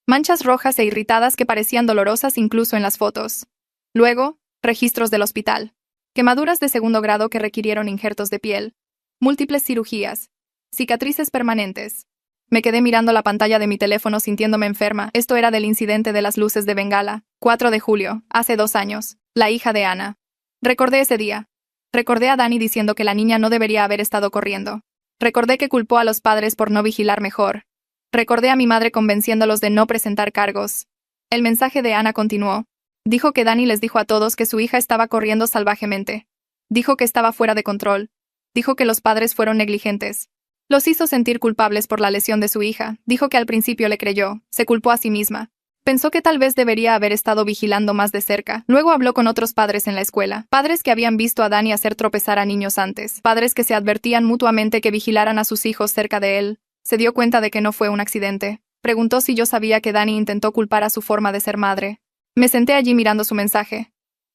Manchas rojas e irritadas que parecían dolorosas incluso en las fotos. Luego, registros del hospital. Quemaduras de 2º grado que requirieron injertos de piel. Múltiples cirugías. Cicatrices permanentes. Me quedé mirando la pantalla de mi teléfono sintiéndome enferma. Esto era del incidente de las luces de Bengala. 4 de julio, hace 2 años. La hija de Ana. Recordé ese día. Recordé a Dani diciendo que la niña no debería haber estado corriendo. Recordé que culpó a los padres por no vigilar mejor. Recordé a mi madre convenciéndolos de no presentar cargos. El mensaje de Ana continuó. Dijo que Dani les dijo a todos que su hija estaba corriendo salvajemente. Dijo que estaba fuera de control. Dijo que los padres fueron negligentes. Los hizo sentir culpables por la lesión de su hija. Dijo que al principio le creyó. Se culpó a sí misma. Pensó que tal vez debería haber estado vigilando más de cerca. Luego habló con otros padres en la escuela. Padres que habían visto a Dani hacer tropezar a niños antes. Padres que se advertían mutuamente que vigilaran a sus hijos cerca de él. Se dio cuenta de que no fue un accidente. Preguntó si yo sabía que Dani intentó culpar a su forma de ser madre. Me senté allí mirando su mensaje.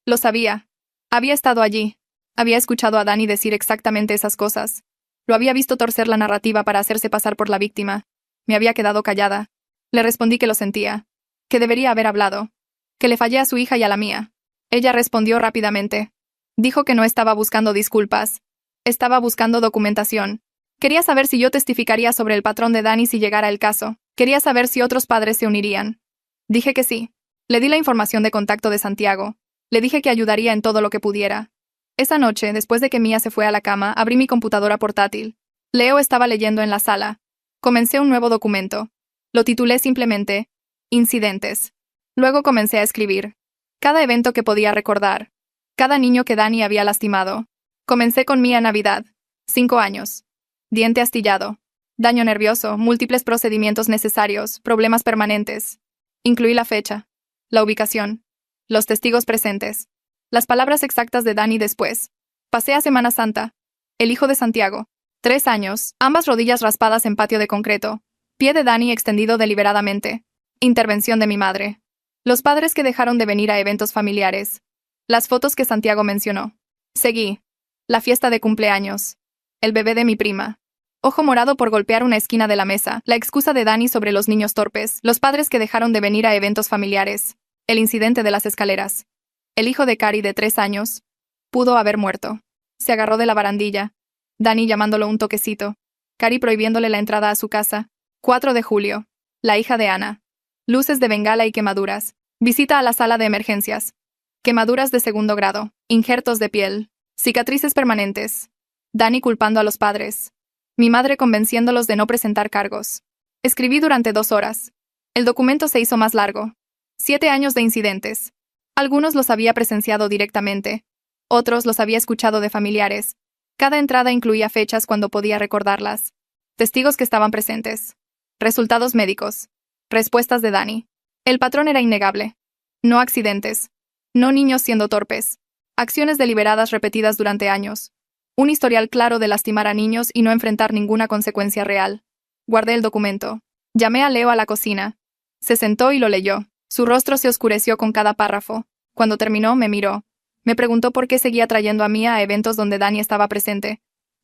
Lo sabía. Había estado allí. Había escuchado a Dani decir exactamente esas cosas. Lo había visto torcer la narrativa para hacerse pasar por la víctima. Me había quedado callada. Le respondí que lo sentía. Que debería haber hablado. Que le fallé a su hija y a la mía. Ella respondió rápidamente. Dijo que no estaba buscando disculpas. Estaba buscando documentación. Quería saber si yo testificaría sobre el patrón de Dani si llegara el caso. Quería saber si otros padres se unirían. Dije que sí. Le di la información de contacto de Santiago. Le dije que ayudaría en todo lo que pudiera. Esa noche, después de que Mía se fue a la cama, abrí mi computadora portátil. Leo estaba leyendo en la sala. Comencé un nuevo documento. Lo titulé simplemente Incidentes. Luego comencé a escribir. Cada evento que podía recordar. Cada niño que Dani había lastimado. Comencé con Mía Navidad. 5 años. Diente astillado. Daño nervioso, múltiples procedimientos necesarios, problemas permanentes. Incluí la fecha. La ubicación. Los testigos presentes. Las palabras exactas de Dani después. Pasé a Semana Santa. El hijo de Santiago. 3 años, ambas rodillas raspadas en patio de concreto. Pie de Dani extendido deliberadamente. Intervención de mi madre. Los padres que dejaron de venir a eventos familiares. Las fotos que Santiago mencionó. Seguí. La fiesta de cumpleaños. El bebé de mi prima. Ojo morado por golpear una esquina de la mesa. La excusa de Dani sobre los niños torpes. Los padres que dejaron de venir a eventos familiares. El incidente de las escaleras. El hijo de Cari de 3 años. Pudo haber muerto. Se agarró de la barandilla. Dani llamándolo un toquecito. Cari prohibiéndole la entrada a su casa. 4 de julio. La hija de Ana. Luces de Bengala y quemaduras. Visita a la sala de emergencias. Quemaduras de segundo grado, injertos de piel, cicatrices permanentes. Dani culpando a los padres. Mi madre convenciéndolos de no presentar cargos. Escribí durante 2 horas. El documento se hizo más largo. 7 años de incidentes. Algunos los había presenciado directamente. Otros los había escuchado de familiares. Cada entrada incluía fechas cuando podía recordarlas. Testigos que estaban presentes. Resultados médicos. Respuestas de Dani. El patrón era innegable. No accidentes. No niños siendo torpes. Acciones deliberadas repetidas durante años. Un historial claro de lastimar a niños y no enfrentar ninguna consecuencia real. Guardé el documento. Llamé a Leo a la cocina. Se sentó y lo leyó. Su rostro se oscureció con cada párrafo. Cuando terminó, me miró. Me preguntó por qué seguía trayendo a Mia a eventos donde Dani estaba presente.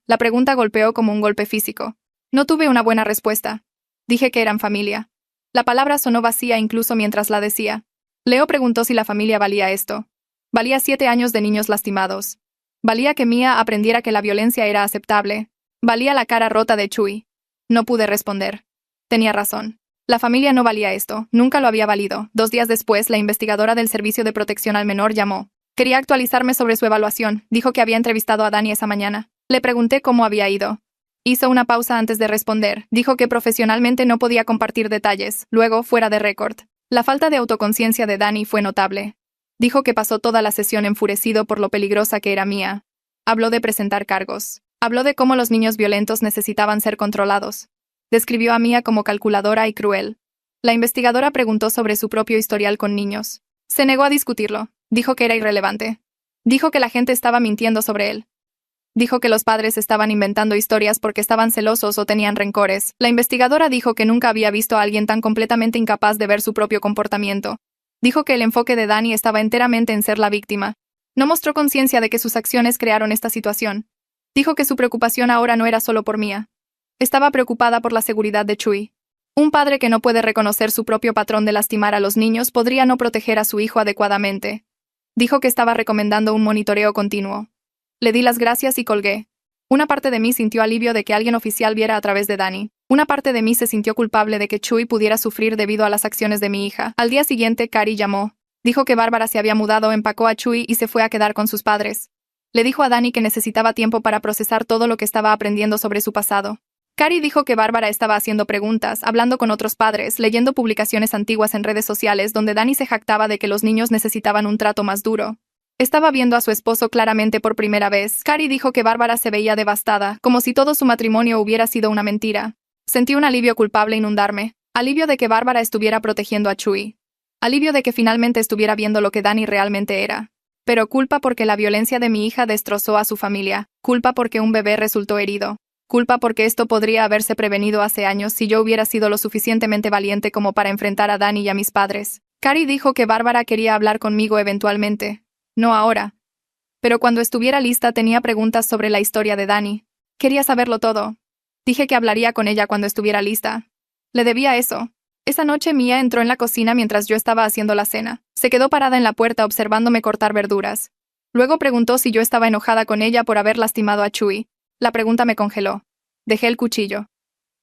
La pregunta golpeó como un golpe físico. No tuve una buena respuesta. Dije que eran familia. La palabra sonó vacía incluso mientras la decía. Leo preguntó si la familia valía esto. Valía 7 años de niños lastimados. Valía que Mia aprendiera que la violencia era aceptable. Valía la cara rota de Chui. No pude responder. Tenía razón. La familia no valía esto, nunca lo había valido. 2 días después, la investigadora del Servicio de Protección al Menor llamó. Quería actualizarme sobre su evaluación. Dijo que había entrevistado a Dani esa mañana. Le pregunté cómo había ido. Hizo una pausa antes de responder. Dijo que profesionalmente no podía compartir detalles. Luego, fuera de récord. La falta de autoconciencia de Dani fue notable. Dijo que pasó toda la sesión enfurecido por lo peligrosa que era Mia. Habló de presentar cargos. Habló de cómo los niños violentos necesitaban ser controlados. Describió a Mia como calculadora y cruel. La investigadora preguntó sobre su propio historial con niños. Se negó a discutirlo. Dijo que era irrelevante. Dijo que la gente estaba mintiendo sobre él. Dijo que los padres estaban inventando historias porque estaban celosos o tenían rencores. La investigadora dijo que nunca había visto a alguien tan completamente incapaz de ver su propio comportamiento. Dijo que el enfoque de Dani estaba enteramente en ser la víctima. No mostró conciencia de que sus acciones crearon esta situación. Dijo que su preocupación ahora no era solo por Mia. Estaba preocupada por la seguridad de Chui. Un padre que no puede reconocer su propio patrón de lastimar a los niños podría no proteger a su hijo adecuadamente. Dijo que estaba recomendando un monitoreo continuo. Le di las gracias y colgué. Una parte de mí sintió alivio de que alguien oficial viera a través de Dani. Una parte de mí se sintió culpable de que Chui pudiera sufrir debido a las acciones de mi hija. Al día siguiente, Kari llamó. Dijo que Bárbara se había mudado, empacó a Chui y se fue a quedar con sus padres. Le dijo a Dani que necesitaba tiempo para procesar todo lo que estaba aprendiendo sobre su pasado. Kari dijo que Bárbara estaba haciendo preguntas, hablando con otros padres, leyendo publicaciones antiguas en redes sociales donde Dani se jactaba de que los niños necesitaban un trato más duro. Estaba viendo a su esposo claramente por primera vez. Kari dijo que Bárbara se veía devastada, como si todo su matrimonio hubiera sido una mentira. Sentí un alivio culpable inundarme. Alivio de que Bárbara estuviera protegiendo a Chui. Alivio de que finalmente estuviera viendo lo que Dani realmente era. Pero culpa porque la violencia de mi hija destrozó a su familia. Culpa porque un bebé resultó herido. Culpa porque esto podría haberse prevenido hace años si yo hubiera sido lo suficientemente valiente como para enfrentar a Dani y a mis padres. Kari dijo que Bárbara quería hablar conmigo eventualmente. No ahora. Pero cuando estuviera lista tenía preguntas sobre la historia de Dani. Quería saberlo todo. Dije que hablaría con ella cuando estuviera lista. Le debía eso. Esa noche Mia entró en la cocina mientras yo estaba haciendo la cena. Se quedó parada en la puerta observándome cortar verduras. Luego preguntó si yo estaba enojada con ella por haber lastimado a Chui. La pregunta me congeló. Dejé el cuchillo.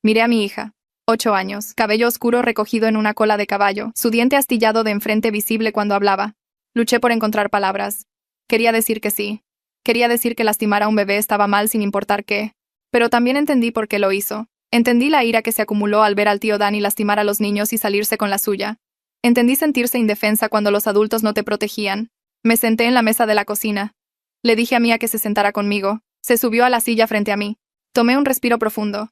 Miré a mi hija. 8 años, cabello oscuro recogido en una cola de caballo, su diente astillado de enfrente visible cuando hablaba. Luché por encontrar palabras. Quería decir que sí. Quería decir que lastimar a un bebé estaba mal sin importar qué. Pero también entendí por qué lo hizo. Entendí la ira que se acumuló al ver al tío Dani lastimar a los niños y salirse con la suya. Entendí sentirse indefensa cuando los adultos no te protegían. Me senté en la mesa de la cocina. Le dije a Mia que se sentara conmigo. Se subió a la silla frente a mí. Tomé un respiro profundo.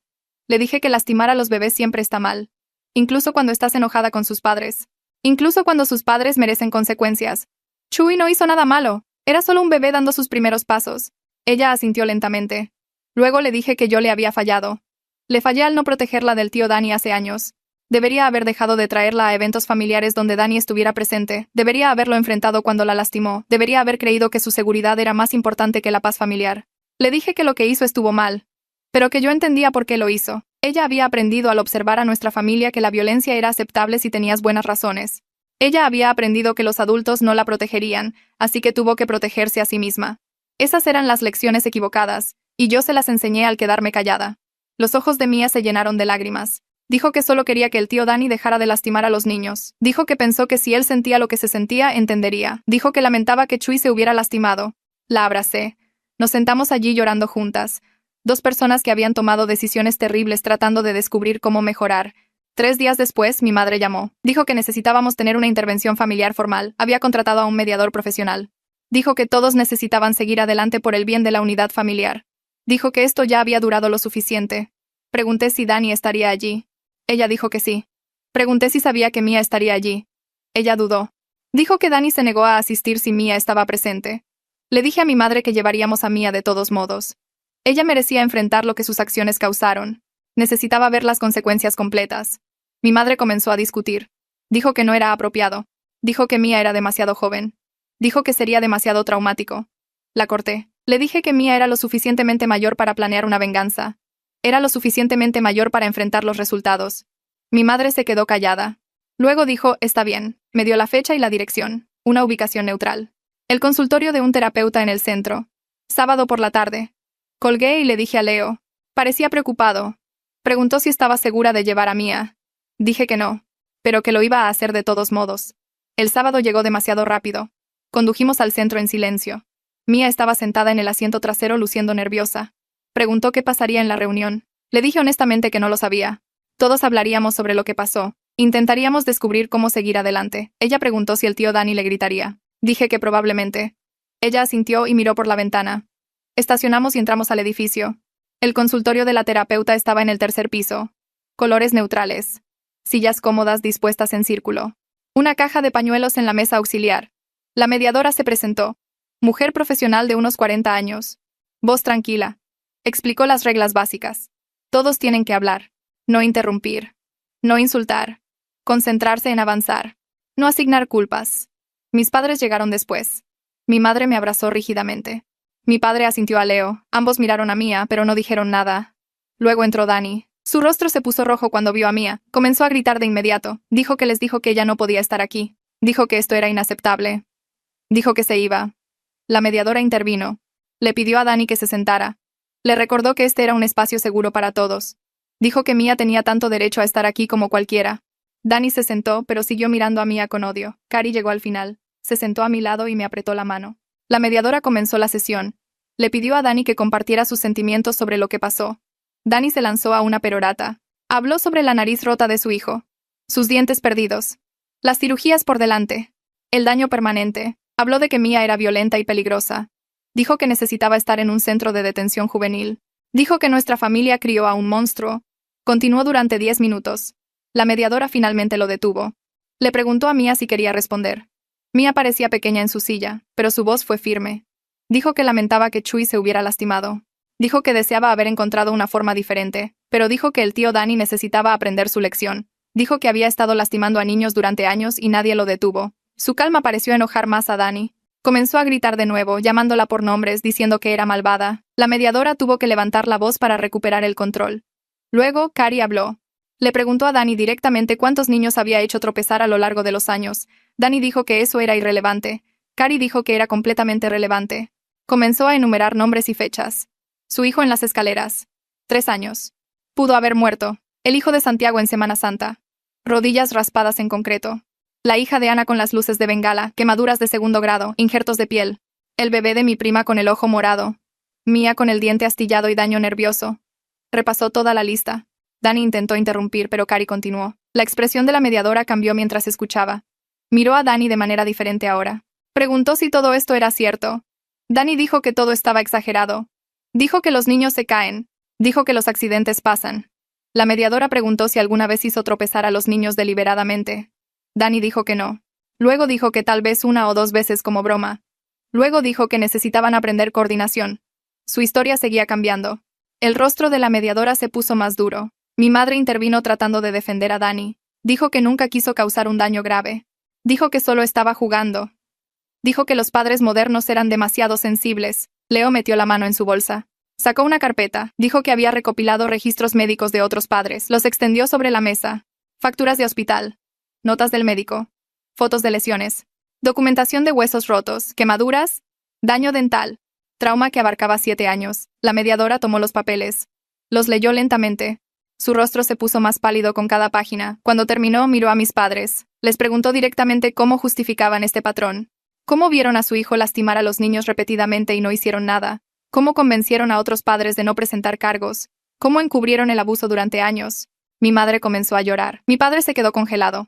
Le dije que lastimar a los bebés siempre está mal. Incluso cuando estás enojada con sus padres. Incluso cuando sus padres merecen consecuencias. Chui no hizo nada malo. Era solo un bebé dando sus primeros pasos. Ella asintió lentamente. Luego le dije que yo le había fallado. Le fallé al no protegerla del tío Dani hace años. Debería haber dejado de traerla a eventos familiares donde Dani estuviera presente. Debería haberlo enfrentado cuando la lastimó. Debería haber creído que su seguridad era más importante que la paz familiar. Le dije que lo que hizo estuvo mal. Pero que yo entendía por qué lo hizo. Ella había aprendido al observar a nuestra familia que la violencia era aceptable si tenías buenas razones. Ella había aprendido que los adultos no la protegerían, así que tuvo que protegerse a sí misma. Esas eran las lecciones equivocadas, y yo se las enseñé al quedarme callada. Los ojos de Mia se llenaron de lágrimas. Dijo que solo quería que el tío Danny dejara de lastimar a los niños. Dijo que pensó que si él sentía lo que se sentía, entendería. Dijo que lamentaba que Chui se hubiera lastimado. La abracé. Nos sentamos allí llorando juntas. Dos personas que habían tomado decisiones terribles tratando de descubrir cómo mejorar. 3 días después, mi madre llamó. Dijo que necesitábamos tener una intervención familiar formal. Había contratado a un mediador profesional. Dijo que todos necesitaban seguir adelante por el bien de la unidad familiar. Dijo que esto ya había durado lo suficiente. Pregunté si Danny estaría allí. Ella dijo que sí. Pregunté si sabía que Mia estaría allí. Ella dudó. Dijo que Danny se negó a asistir si Mia estaba presente. Le dije a mi madre que llevaríamos a Mia de todos modos. Ella merecía enfrentar lo que sus acciones causaron. Necesitaba ver las consecuencias completas. Mi madre comenzó a discutir. Dijo que no era apropiado. Dijo que Mia era demasiado joven. Dijo que sería demasiado traumático. La corté. Le dije que Mia era lo suficientemente mayor para planear una venganza. Era lo suficientemente mayor para enfrentar los resultados. Mi madre se quedó callada. Luego dijo, está bien. Me dio la fecha y la dirección. Una ubicación neutral. El consultorio de un terapeuta en el centro. Sábado por la tarde. Colgué y le dije a Leo. Parecía preocupado. Preguntó si estaba segura de llevar a Mia. Dije que no, pero que lo iba a hacer de todos modos. El sábado llegó demasiado rápido. Condujimos al centro en silencio. Mia estaba sentada en el asiento trasero luciendo nerviosa. Preguntó qué pasaría en la reunión. Le dije honestamente que no lo sabía. Todos hablaríamos sobre lo que pasó. Intentaríamos descubrir cómo seguir adelante. Ella preguntó si el tío Danny le gritaría. Dije que probablemente. Ella asintió y miró por la ventana. Estacionamos y entramos al edificio. El consultorio de la terapeuta estaba en el 3er piso. Colores neutrales. Sillas cómodas dispuestas en círculo. Una caja de pañuelos en la mesa auxiliar. La mediadora se presentó. Mujer profesional de unos 40 años. Voz tranquila. Explicó las reglas básicas. Todos tienen que hablar. No interrumpir. No insultar. Concentrarse en avanzar. No asignar culpas. Mis padres llegaron después. Mi madre me abrazó rígidamente. Mi padre asintió a Leo. Ambos miraron a Mia, pero no dijeron nada. Luego entró Danny. Su rostro se puso rojo cuando vio a Mia. Comenzó a gritar de inmediato. Dijo que les dijo que ella no podía estar aquí. Dijo que esto era inaceptable. Dijo que se iba. La mediadora intervino. Le pidió a Danny que se sentara. Le recordó que este era un espacio seguro para todos. Dijo que Mia tenía tanto derecho a estar aquí como cualquiera. Danny se sentó, pero siguió mirando a Mia con odio. Cari llegó al final. Se sentó a mi lado y me apretó la mano. La mediadora comenzó la sesión. Le pidió a Danny que compartiera sus sentimientos sobre lo que pasó. Danny se lanzó a una perorata. Habló sobre la nariz rota de su hijo. Sus dientes perdidos. Las cirugías por delante. El daño permanente. Habló de que Mia era violenta y peligrosa. Dijo que necesitaba estar en un centro de detención juvenil. Dijo que nuestra familia crió a un monstruo. Continuó durante 10 minutos. La mediadora finalmente lo detuvo. Le preguntó a Mia si quería responder. Mia parecía pequeña en su silla, pero su voz fue firme. Dijo que lamentaba que Chui se hubiera lastimado. Dijo que deseaba haber encontrado una forma diferente, pero dijo que el tío Danny necesitaba aprender su lección. Dijo que había estado lastimando a niños durante años y nadie lo detuvo. Su calma pareció enojar más a Danny. Comenzó a gritar de nuevo, llamándola por nombres, diciendo que era malvada. La mediadora tuvo que levantar la voz para recuperar el control. Luego, Cari habló. Le preguntó a Danny directamente cuántos niños había hecho tropezar a lo largo de los años. Danny dijo que eso era irrelevante. Cari dijo que era completamente relevante. Comenzó a enumerar nombres y fechas. Su hijo en las escaleras. 3 años. Pudo haber muerto. El hijo de Santiago en Semana Santa. Rodillas raspadas en concreto. La hija de Ana con las luces de bengala, quemaduras de 2º grado, injertos de piel. El bebé de mi prima con el ojo morado. Mia con el diente astillado y daño nervioso. Repasó toda la lista. Danny intentó interrumpir, pero Cari continuó. La expresión de la mediadora cambió mientras escuchaba. Miró a Danny de manera diferente ahora. Preguntó si todo esto era cierto. Danny dijo que todo estaba exagerado. Dijo que los niños se caen. Dijo que los accidentes pasan. La mediadora preguntó si alguna vez hizo tropezar a los niños deliberadamente. Danny dijo que no. Luego dijo que tal vez 1 o 2 veces como broma. Luego dijo que necesitaban aprender coordinación. Su historia seguía cambiando. El rostro de la mediadora se puso más duro. Mi madre intervino tratando de defender a Danny. Dijo que nunca quiso causar un daño grave. Dijo que solo estaba jugando. Dijo que los padres modernos eran demasiado sensibles. Leo metió la mano en su bolsa. Sacó una carpeta. Dijo que había recopilado registros médicos de otros padres. Los extendió sobre la mesa. Facturas de hospital. Notas del médico. Fotos de lesiones. Documentación de huesos rotos, quemaduras, daño dental. Trauma que abarcaba 7 años. La mediadora tomó los papeles. Los leyó lentamente. Su rostro se puso más pálido con cada página. Cuando terminó, miró a mis padres. Les preguntó directamente cómo justificaban este patrón. ¿Cómo vieron a su hijo lastimar a los niños repetidamente y no hicieron nada? ¿Cómo convencieron a otros padres de no presentar cargos? ¿Cómo encubrieron el abuso durante años? Mi madre comenzó a llorar. Mi padre se quedó congelado.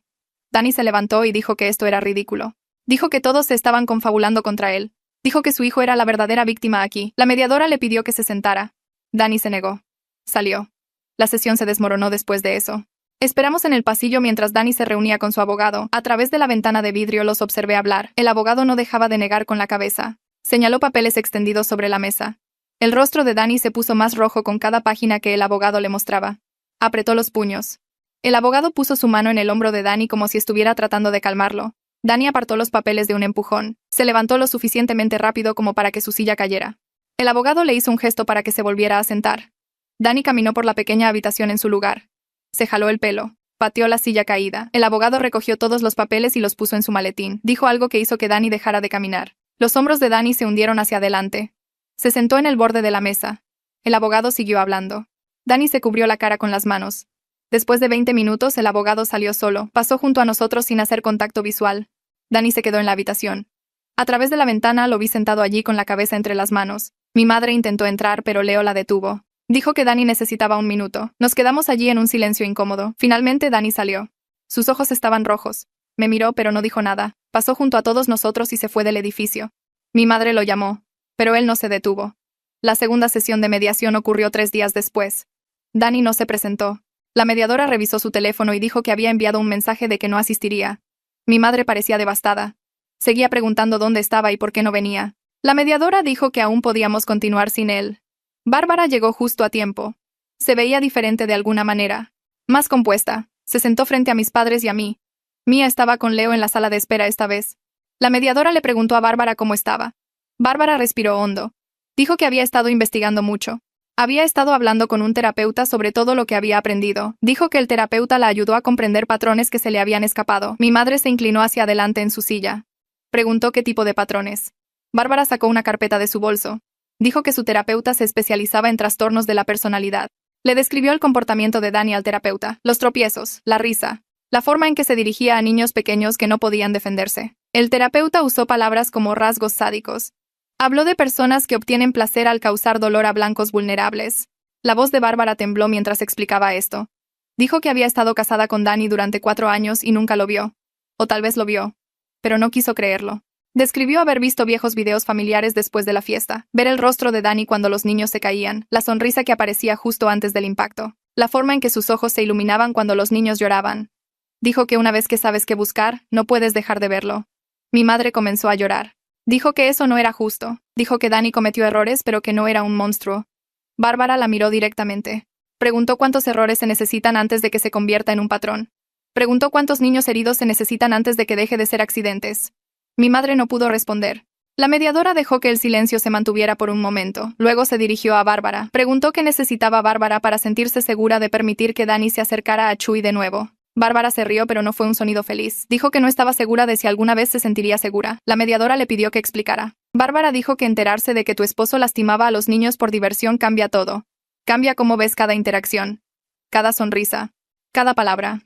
Danny se levantó y dijo que esto era ridículo. Dijo que todos se estaban confabulando contra él. Dijo que su hijo era la verdadera víctima aquí. La mediadora le pidió que se sentara. Danny se negó. Salió. La sesión se desmoronó después de eso. Esperamos en el pasillo mientras Danny se reunía con su abogado. A través de la ventana de vidrio los observé hablar. El abogado no dejaba de negar con la cabeza. Señaló papeles extendidos sobre la mesa. El rostro de Danny se puso más rojo con cada página que el abogado le mostraba. Apretó los puños. El abogado puso su mano en el hombro de Danny como si estuviera tratando de calmarlo. Danny apartó los papeles de un empujón. Se levantó lo suficientemente rápido como para que su silla cayera. El abogado le hizo un gesto para que se volviera a sentar. Danny caminó por la pequeña habitación en su lugar. Se jaló el pelo. Pateó la silla caída. El abogado recogió todos los papeles y los puso en su maletín. Dijo algo que hizo que Danny dejara de caminar. Los hombros de Danny se hundieron hacia adelante. Se sentó en el borde de la mesa. El abogado siguió hablando. Danny se cubrió la cara con las manos. Después de 20 minutos, el abogado salió solo. Pasó junto a nosotros sin hacer contacto visual. Danny se quedó en la habitación. A través de la ventana lo vi sentado allí con la cabeza entre las manos. Mi madre intentó entrar, pero Leo la detuvo. Dijo que Danny necesitaba un minuto. Nos quedamos allí en un silencio incómodo. Finalmente Danny salió. Sus ojos estaban rojos. Me miró, pero no dijo nada. Pasó junto a todos nosotros y se fue del edificio. Mi madre lo llamó, pero él no se detuvo. La segunda sesión de mediación ocurrió 3 días después. Danny no se presentó. La mediadora revisó su teléfono y dijo que había enviado un mensaje de que no asistiría. Mi madre parecía devastada. Seguía preguntando dónde estaba y por qué no venía. La mediadora dijo que aún podíamos continuar sin él. Bárbara llegó justo a tiempo. Se veía diferente de alguna manera. Más compuesta. Se sentó frente a mis padres y a mí. Mía estaba con Leo en la sala de espera esta vez. La mediadora le preguntó a Bárbara cómo estaba. Bárbara respiró hondo. Dijo que había estado investigando mucho. Había estado hablando con un terapeuta sobre todo lo que había aprendido. Dijo que el terapeuta la ayudó a comprender patrones que se le habían escapado. Mi madre se inclinó hacia adelante en su silla. Preguntó qué tipo de patrones. Bárbara sacó una carpeta de su bolso. Dijo que su terapeuta se especializaba en trastornos de la personalidad. Le describió el comportamiento de Danny al terapeuta, los tropiezos, la risa, la forma en que se dirigía a niños pequeños que no podían defenderse. El terapeuta usó palabras como rasgos sádicos. Habló de personas que obtienen placer al causar dolor a blancos vulnerables. La voz de Bárbara tembló mientras explicaba esto. Dijo que había estado casada con Danny durante 4 años y nunca lo vio. O tal vez lo vio. Pero no quiso creerlo. Describió haber visto viejos videos familiares después de la fiesta, ver el rostro de Danny cuando los niños se caían, la sonrisa que aparecía justo antes del impacto, la forma en que sus ojos se iluminaban cuando los niños lloraban. Dijo que una vez que sabes qué buscar, no puedes dejar de verlo. Mi madre comenzó a llorar. Dijo que eso no era justo. Dijo que Danny cometió errores pero que no era un monstruo. Bárbara la miró directamente. Preguntó cuántos errores se necesitan antes de que se convierta en un patrón. Preguntó cuántos niños heridos se necesitan antes de que deje de ser accidentes. Mi madre no pudo responder. La mediadora dejó que el silencio se mantuviera por un momento. Luego se dirigió a Bárbara. Preguntó qué necesitaba Bárbara para sentirse segura de permitir que Danny se acercara a Chuy de nuevo. Bárbara se rió, pero no fue un sonido feliz. Dijo que no estaba segura de si alguna vez se sentiría segura. La mediadora le pidió que explicara. Bárbara dijo que enterarse de que tu esposo lastimaba a los niños por diversión cambia todo. Cambia cómo ves cada interacción, cada sonrisa, cada palabra.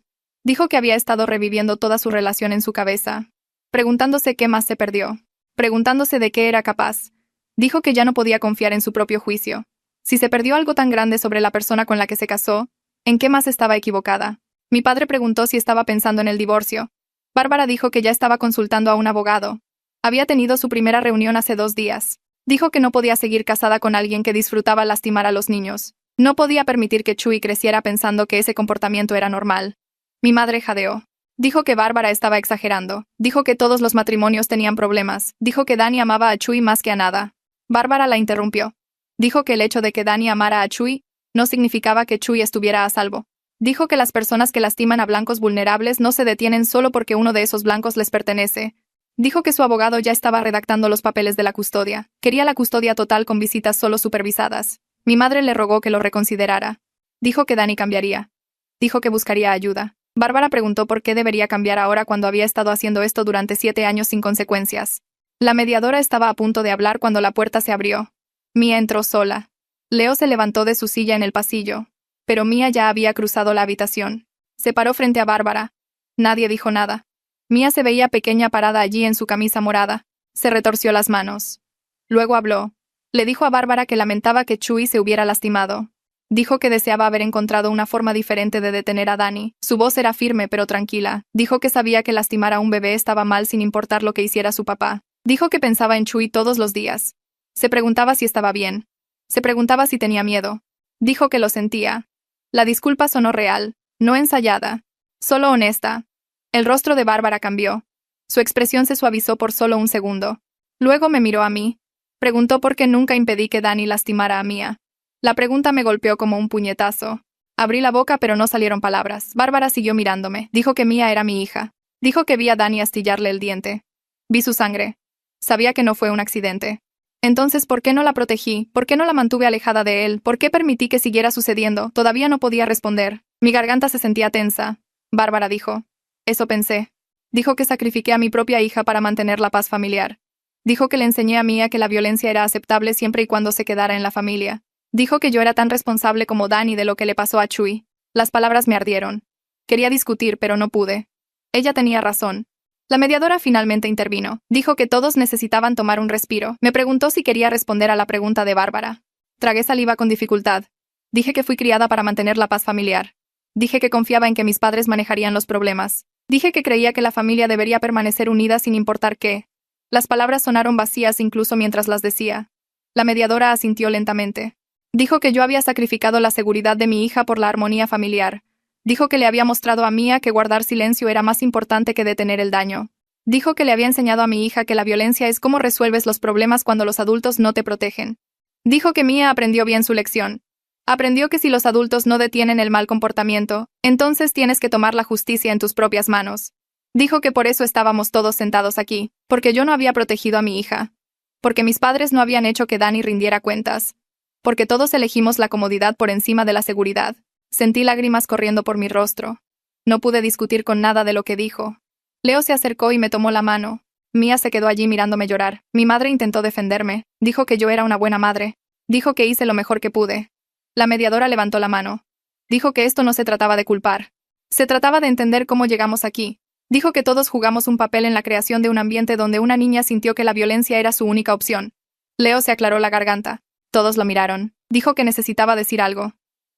Dijo que había estado reviviendo toda su relación en su cabeza, preguntándose qué más se perdió, preguntándose de qué era capaz. Dijo que ya no podía confiar en su propio juicio. Si se perdió algo tan grande sobre la persona con la que se casó, ¿en qué más estaba equivocada? Mi padre preguntó si estaba pensando en el divorcio. Bárbara dijo que ya estaba consultando a un abogado. Había tenido su primera reunión hace 2 días. Dijo que no podía seguir casada con alguien que disfrutaba lastimar a los niños. No podía permitir que Chuy creciera pensando que ese comportamiento era normal. Mi madre jadeó. Dijo que Bárbara estaba exagerando. Dijo que todos los matrimonios tenían problemas. Dijo que Danny amaba a Chuy más que a nada. Bárbara la interrumpió. Dijo que el hecho de que Danny amara a Chuy no significaba que Chuy estuviera a salvo. Dijo que las personas que lastiman a blancos vulnerables no se detienen solo porque uno de esos blancos les pertenece. Dijo que su abogado ya estaba redactando los papeles de la custodia. Quería la custodia total con visitas solo supervisadas. Mi madre le rogó que lo reconsiderara. Dijo que Danny cambiaría. Dijo que buscaría ayuda. Bárbara preguntó por qué debería cambiar ahora cuando había estado haciendo esto durante 7 años sin consecuencias. La mediadora estaba a punto de hablar cuando la puerta se abrió. Mía entró sola. Leo se levantó de su silla en el pasillo. Pero Mia ya había cruzado la habitación. Se paró frente a Bárbara. Nadie dijo nada. Mia se veía pequeña parada allí en su camisa morada. Se retorció las manos. Luego habló. Le dijo a Bárbara que lamentaba que Chuy se hubiera lastimado. Dijo que deseaba haber encontrado una forma diferente de detener a Dani. Su voz era firme pero tranquila. Dijo que sabía que lastimar a un bebé estaba mal sin importar lo que hiciera su papá. Dijo que pensaba en Chuy todos los días. Se preguntaba si estaba bien. Se preguntaba si tenía miedo. Dijo que lo sentía. La disculpa sonó real, no ensayada, solo honesta. El rostro de Bárbara cambió. Su expresión se suavizó por solo un segundo. Luego me miró a mí. Preguntó por qué nunca impedí que Dani lastimara a Mia. La pregunta me golpeó como un puñetazo. Abrí la boca pero no salieron palabras. Bárbara siguió mirándome. Dijo que Mia era mi hija. Dijo que vi a Dani astillarle el diente. Vi su sangre. Sabía que no fue un accidente. Entonces, ¿por qué no la protegí? ¿Por qué no la mantuve alejada de él? ¿Por qué permití que siguiera sucediendo? Todavía no podía responder. Mi garganta se sentía tensa. Bárbara dijo. Eso pensé. Dijo que sacrifiqué a mi propia hija para mantener la paz familiar. Dijo que le enseñé a Mia que la violencia era aceptable siempre y cuando se quedara en la familia. Dijo que yo era tan responsable como Dani de lo que le pasó a Chuy. Las palabras me ardieron. Quería discutir, pero no pude. Ella tenía razón. La mediadora finalmente intervino. Dijo que todos necesitaban tomar un respiro. Me preguntó si quería responder a la pregunta de Bárbara. Tragué saliva con dificultad. Dije que fui criada para mantener la paz familiar. Dije que confiaba en que mis padres manejarían los problemas. Dije que creía que la familia debería permanecer unida sin importar qué. Las palabras sonaron vacías incluso mientras las decía. La mediadora asintió lentamente. Dijo que yo había sacrificado la seguridad de mi hija por la armonía familiar. Dijo que le había mostrado a Mia que guardar silencio era más importante que detener el daño. Dijo que le había enseñado a mi hija que la violencia es cómo resuelves los problemas cuando los adultos no te protegen. Dijo que Mia aprendió bien su lección. Aprendió que si los adultos no detienen el mal comportamiento, entonces tienes que tomar la justicia en tus propias manos. Dijo que por eso estábamos todos sentados aquí, porque yo no había protegido a mi hija. Porque mis padres no habían hecho que Dani rindiera cuentas. Porque todos elegimos la comodidad por encima de la seguridad. Sentí lágrimas corriendo por mi rostro. No pude discutir con nada de lo que dijo. Leo se acercó y me tomó la mano. Mia se quedó allí mirándome llorar. Mi madre intentó defenderme. Dijo que yo era una buena madre. Dijo que hice lo mejor que pude. La mediadora levantó la mano. Dijo que esto no se trataba de culpar. Se trataba de entender cómo llegamos aquí. Dijo que todos jugamos un papel en la creación de un ambiente donde una niña sintió que la violencia era su única opción. Leo se aclaró la garganta. Todos lo miraron. Dijo que necesitaba decir algo.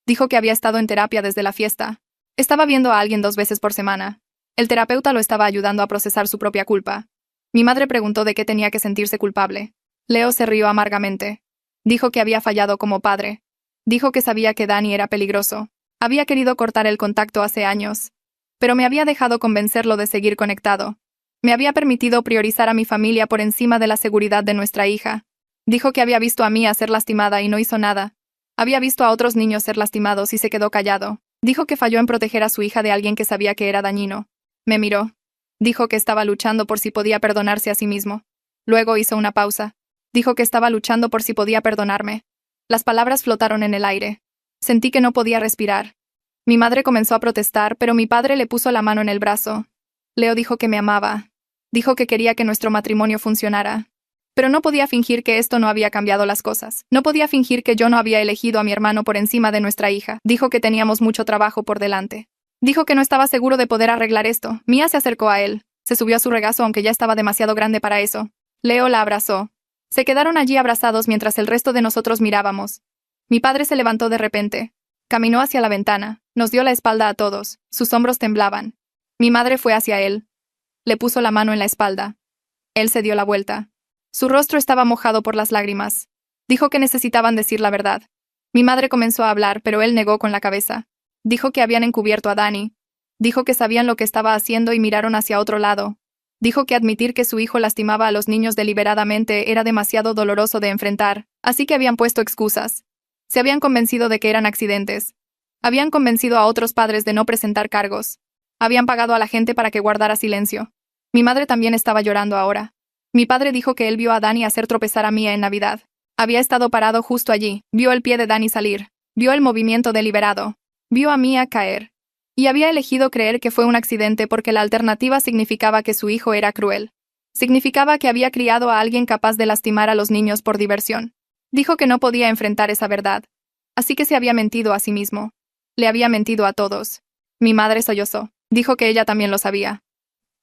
Dijo que había estado en terapia desde la fiesta. Estaba viendo a alguien 2 veces por semana. El terapeuta lo estaba ayudando a procesar su propia culpa. Mi madre preguntó de qué tenía que sentirse culpable. Leo se rió amargamente. Dijo que había fallado como padre. Dijo que sabía que Dani era peligroso. Había querido cortar el contacto hace años. Pero me había dejado convencerlo de seguir conectado. Me había permitido priorizar a mi familia por encima de la seguridad de nuestra hija. Dijo que había visto a Mia ser lastimada y no hizo nada. Había visto a otros niños ser lastimados y se quedó callado. Dijo que falló en proteger a su hija de alguien que sabía que era dañino. Me miró. Dijo que estaba luchando por si podía perdonarse a sí mismo. Luego hizo una pausa. Dijo que estaba luchando por si podía perdonarme. Las palabras flotaron en el aire. Sentí que no podía respirar. Mi madre comenzó a protestar, pero mi padre le puso la mano en el brazo. Leo dijo que me amaba. Dijo que quería que nuestro matrimonio funcionara. Pero no podía fingir que esto no había cambiado las cosas. No podía fingir que yo no había elegido a mi hermano por encima de nuestra hija. Dijo que teníamos mucho trabajo por delante. Dijo que no estaba seguro de poder arreglar esto. Mia se acercó a él. Se subió a su regazo aunque ya estaba demasiado grande para eso. Leo la abrazó. Se quedaron allí abrazados mientras el resto de nosotros mirábamos. Mi padre se levantó de repente. Caminó hacia la ventana. Nos dio la espalda a todos. Sus hombros temblaban. Mi madre fue hacia él. Le puso la mano en la espalda. Él se dio la vuelta. Su rostro estaba mojado por las lágrimas. Dijo que necesitaban decir la verdad. Mi madre comenzó a hablar, pero él negó con la cabeza. Dijo que habían encubierto a Dani. Dijo que sabían lo que estaba haciendo y miraron hacia otro lado. Dijo que admitir que su hijo lastimaba a los niños deliberadamente era demasiado doloroso de enfrentar, así que habían puesto excusas. Se habían convencido de que eran accidentes. Habían convencido a otros padres de no presentar cargos. Habían pagado a la gente para que guardara silencio. Mi madre también estaba llorando ahora. Mi padre dijo que él vio a Dani hacer tropezar a Mia en Navidad. Había estado parado justo allí, vio el pie de Dani salir, vio el movimiento deliberado, vio a Mia caer. Y había elegido creer que fue un accidente porque la alternativa significaba que su hijo era cruel. Significaba que había criado a alguien capaz de lastimar a los niños por diversión. Dijo que no podía enfrentar esa verdad. Así que se había mentido a sí mismo. Le había mentido a todos. Mi madre sollozó. Dijo que ella también lo sabía.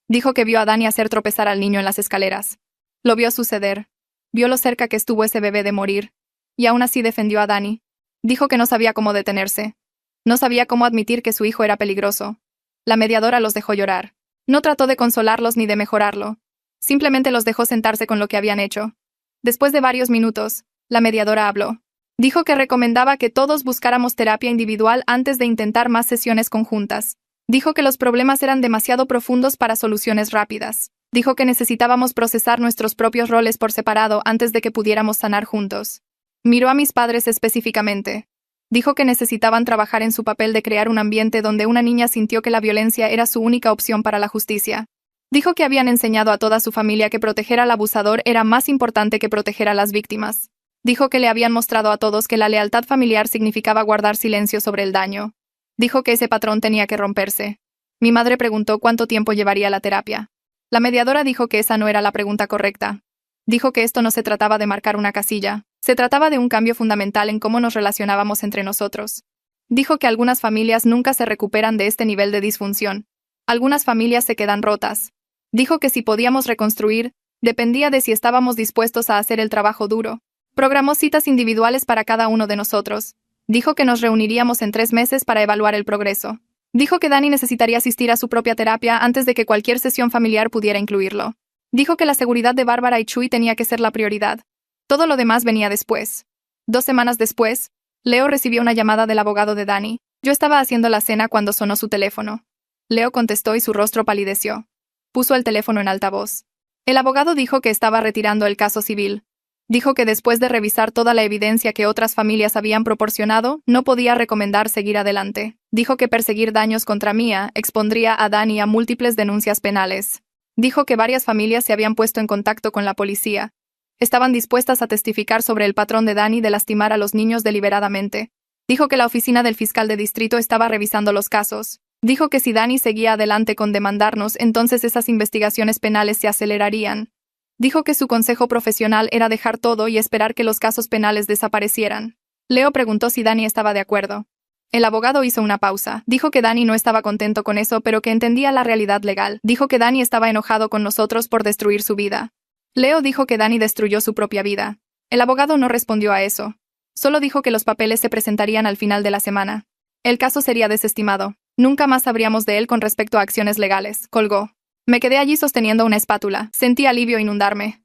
Dijo que vio a Dani hacer tropezar al niño en las escaleras. Lo vio suceder. Vio lo cerca que estuvo ese bebé de morir. Y aún así defendió a Dani. Dijo que no sabía cómo detenerse. No sabía cómo admitir que su hijo era peligroso. La mediadora los dejó llorar. No trató de consolarlos ni de mejorarlo. Simplemente los dejó sentarse con lo que habían hecho. Después de varios minutos, la mediadora habló. Dijo que recomendaba que todos buscáramos terapia individual antes de intentar más sesiones conjuntas. Dijo que los problemas eran demasiado profundos para soluciones rápidas. Dijo que necesitábamos procesar nuestros propios roles por separado antes de que pudiéramos sanar juntos. Miró a mis padres específicamente. Dijo que necesitaban trabajar en su papel de crear un ambiente donde una niña sintió que la violencia era su única opción para la justicia. Dijo que habían enseñado a toda su familia que proteger al abusador era más importante que proteger a las víctimas. Dijo que le habían mostrado a todos que la lealtad familiar significaba guardar silencio sobre el daño. Dijo que ese patrón tenía que romperse. Mi madre preguntó cuánto tiempo llevaría la terapia. La mediadora dijo que esa no era la pregunta correcta. Dijo que esto no se trataba de marcar una casilla. Se trataba de un cambio fundamental en cómo nos relacionábamos entre nosotros. Dijo que algunas familias nunca se recuperan de este nivel de disfunción. Algunas familias se quedan rotas. Dijo que si podíamos reconstruir, dependía de si estábamos dispuestos a hacer el trabajo duro. Programó citas individuales para cada uno de nosotros. Dijo que nos reuniríamos en 3 meses para evaluar el progreso. Dijo que Dani necesitaría asistir a su propia terapia antes de que cualquier sesión familiar pudiera incluirlo. Dijo que la seguridad de Bárbara y Chuy tenía que ser la prioridad. Todo lo demás venía después. 2 semanas después, Leo recibió una llamada del abogado de Dani. Yo estaba haciendo la cena cuando sonó su teléfono. Leo contestó y su rostro palideció. Puso el teléfono en altavoz. El abogado dijo que estaba retirando el caso civil. Dijo que después de revisar toda la evidencia que otras familias habían proporcionado, no podía recomendar seguir adelante. Dijo que perseguir daños contra Mia expondría a Dani a múltiples denuncias penales. Dijo que varias familias se habían puesto en contacto con la policía. Estaban dispuestas a testificar sobre el patrón de Dani de lastimar a los niños deliberadamente. Dijo que la oficina del fiscal de distrito estaba revisando los casos. Dijo que si Dani seguía adelante con demandarnos, entonces esas investigaciones penales se acelerarían. Dijo que su consejo profesional era dejar todo y esperar que los casos penales desaparecieran. Leo preguntó si Dani estaba de acuerdo. El abogado hizo una pausa. Dijo que Dani no estaba contento con eso, pero que entendía la realidad legal. Dijo que Dani estaba enojado con nosotros por destruir su vida. Leo dijo que Dani destruyó su propia vida. El abogado no respondió a eso. Solo dijo que los papeles se presentarían al final de la semana. El caso sería desestimado. Nunca más sabríamos de él con respecto a acciones legales. Colgó. Me quedé allí sosteniendo una espátula. Sentí alivio inundarme.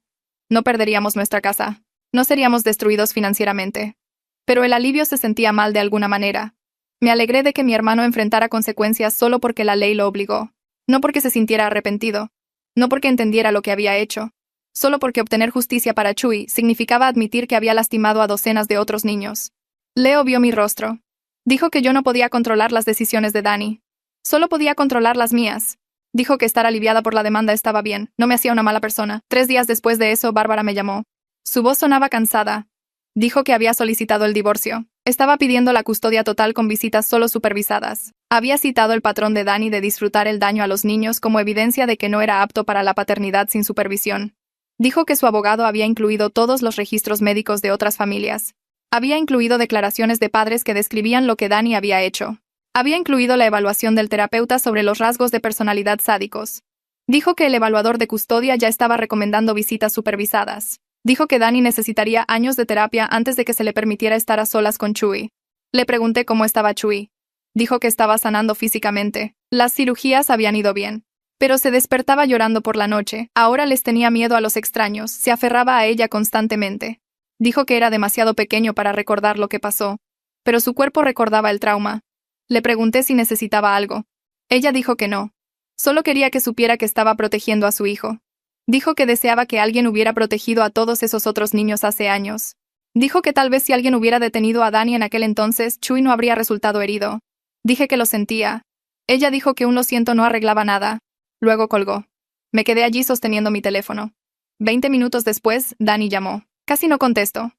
No perderíamos nuestra casa. No seríamos destruidos financieramente. Pero el alivio se sentía mal de alguna manera. Me alegré de que mi hermano enfrentara consecuencias solo porque la ley lo obligó. No porque se sintiera arrepentido. No porque entendiera lo que había hecho. Solo porque obtener justicia para Chuy significaba admitir que había lastimado a docenas de otros niños. Leo vio mi rostro. Dijo que yo no podía controlar las decisiones de Dani. Solo podía controlar las mías. Dijo que estar aliviada por la demanda estaba bien, no me hacía una mala persona. 3 días después de eso, Bárbara me llamó. Su voz sonaba cansada. Dijo que había solicitado el divorcio. Estaba pidiendo la custodia total con visitas solo supervisadas. Había citado el patrón de Dani de disfrutar el daño a los niños como evidencia de que no era apto para la paternidad sin supervisión. Dijo que su abogado había incluido todos los registros médicos de otras familias. Había incluido declaraciones de padres que describían lo que Dani había hecho. Había incluido la evaluación del terapeuta sobre los rasgos de personalidad sádicos. Dijo que el evaluador de custodia ya estaba recomendando visitas supervisadas. Dijo que Dani necesitaría años de terapia antes de que se le permitiera estar a solas con Chuy. Le pregunté cómo estaba Chuy. Dijo que estaba sanando físicamente. Las cirugías habían ido bien. Pero se despertaba llorando por la noche. Ahora les tenía miedo a los extraños. Se aferraba a ella constantemente. Dijo que era demasiado pequeño para recordar lo que pasó. Pero su cuerpo recordaba el trauma. Le pregunté si necesitaba algo. Ella dijo que no. Solo quería que supiera que estaba protegiendo a su hijo. Dijo que deseaba que alguien hubiera protegido a todos esos otros niños hace años. Dijo que tal vez si alguien hubiera detenido a Dani en aquel entonces, Chuy no habría resultado herido. Dije que lo sentía. Ella dijo que un lo siento no arreglaba nada. Luego colgó. Me quedé allí sosteniendo mi teléfono. 20 minutos después, Dani llamó. Casi no contesto.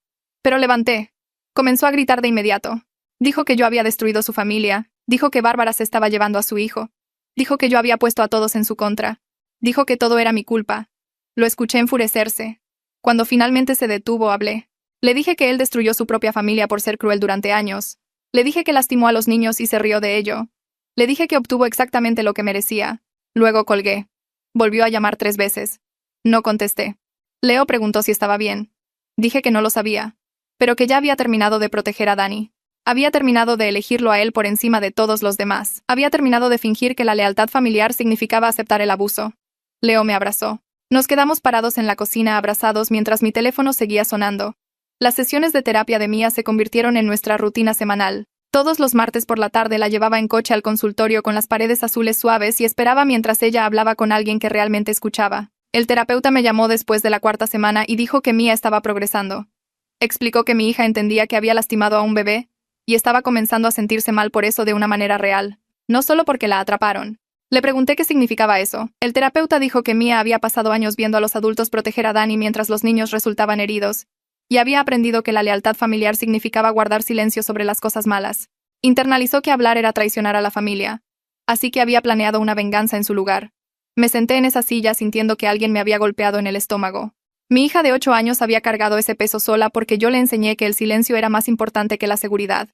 Pero levanté. Comenzó a gritar de inmediato. Dijo que yo había destruido su familia. Dijo que Bárbara se estaba llevando a su hijo. Dijo que yo había puesto a todos en su contra. Dijo que todo era mi culpa. Lo escuché enfurecerse. Cuando finalmente se detuvo, hablé. Le dije que él destruyó su propia familia por ser cruel durante años. Le dije que lastimó a los niños y se rió de ello. Le dije que obtuvo exactamente lo que merecía. Luego colgué. Volvió a llamar 3 veces. No contesté. Leo preguntó si estaba bien. Dije que no lo sabía. Pero que ya había terminado de proteger a Dani. Había terminado de elegirlo a él por encima de todos los demás. Había terminado de fingir que la lealtad familiar significaba aceptar el abuso. Leo me abrazó. Nos quedamos parados en la cocina abrazados mientras mi teléfono seguía sonando. Las sesiones de terapia de Mia se convirtieron en nuestra rutina semanal. Todos los martes por la tarde la llevaba en coche al consultorio con las paredes azules suaves y esperaba mientras ella hablaba con alguien que realmente escuchaba. El terapeuta me llamó después de la 4ª semana y dijo que Mia estaba progresando. Explicó que mi hija entendía que había lastimado a un bebé y estaba comenzando a sentirse mal por eso de una manera real, no solo porque la atraparon. Le pregunté qué significaba eso. El terapeuta dijo que Mia había pasado años viendo a los adultos proteger a Dani mientras los niños resultaban heridos, y había aprendido que la lealtad familiar significaba guardar silencio sobre las cosas malas. Internalizó que hablar era traicionar a la familia, así que había planeado una venganza en su lugar. Me senté en esa silla sintiendo que alguien me había golpeado en el estómago. Mi hija de 8 años había cargado ese peso sola porque yo le enseñé que el silencio era más importante que la seguridad.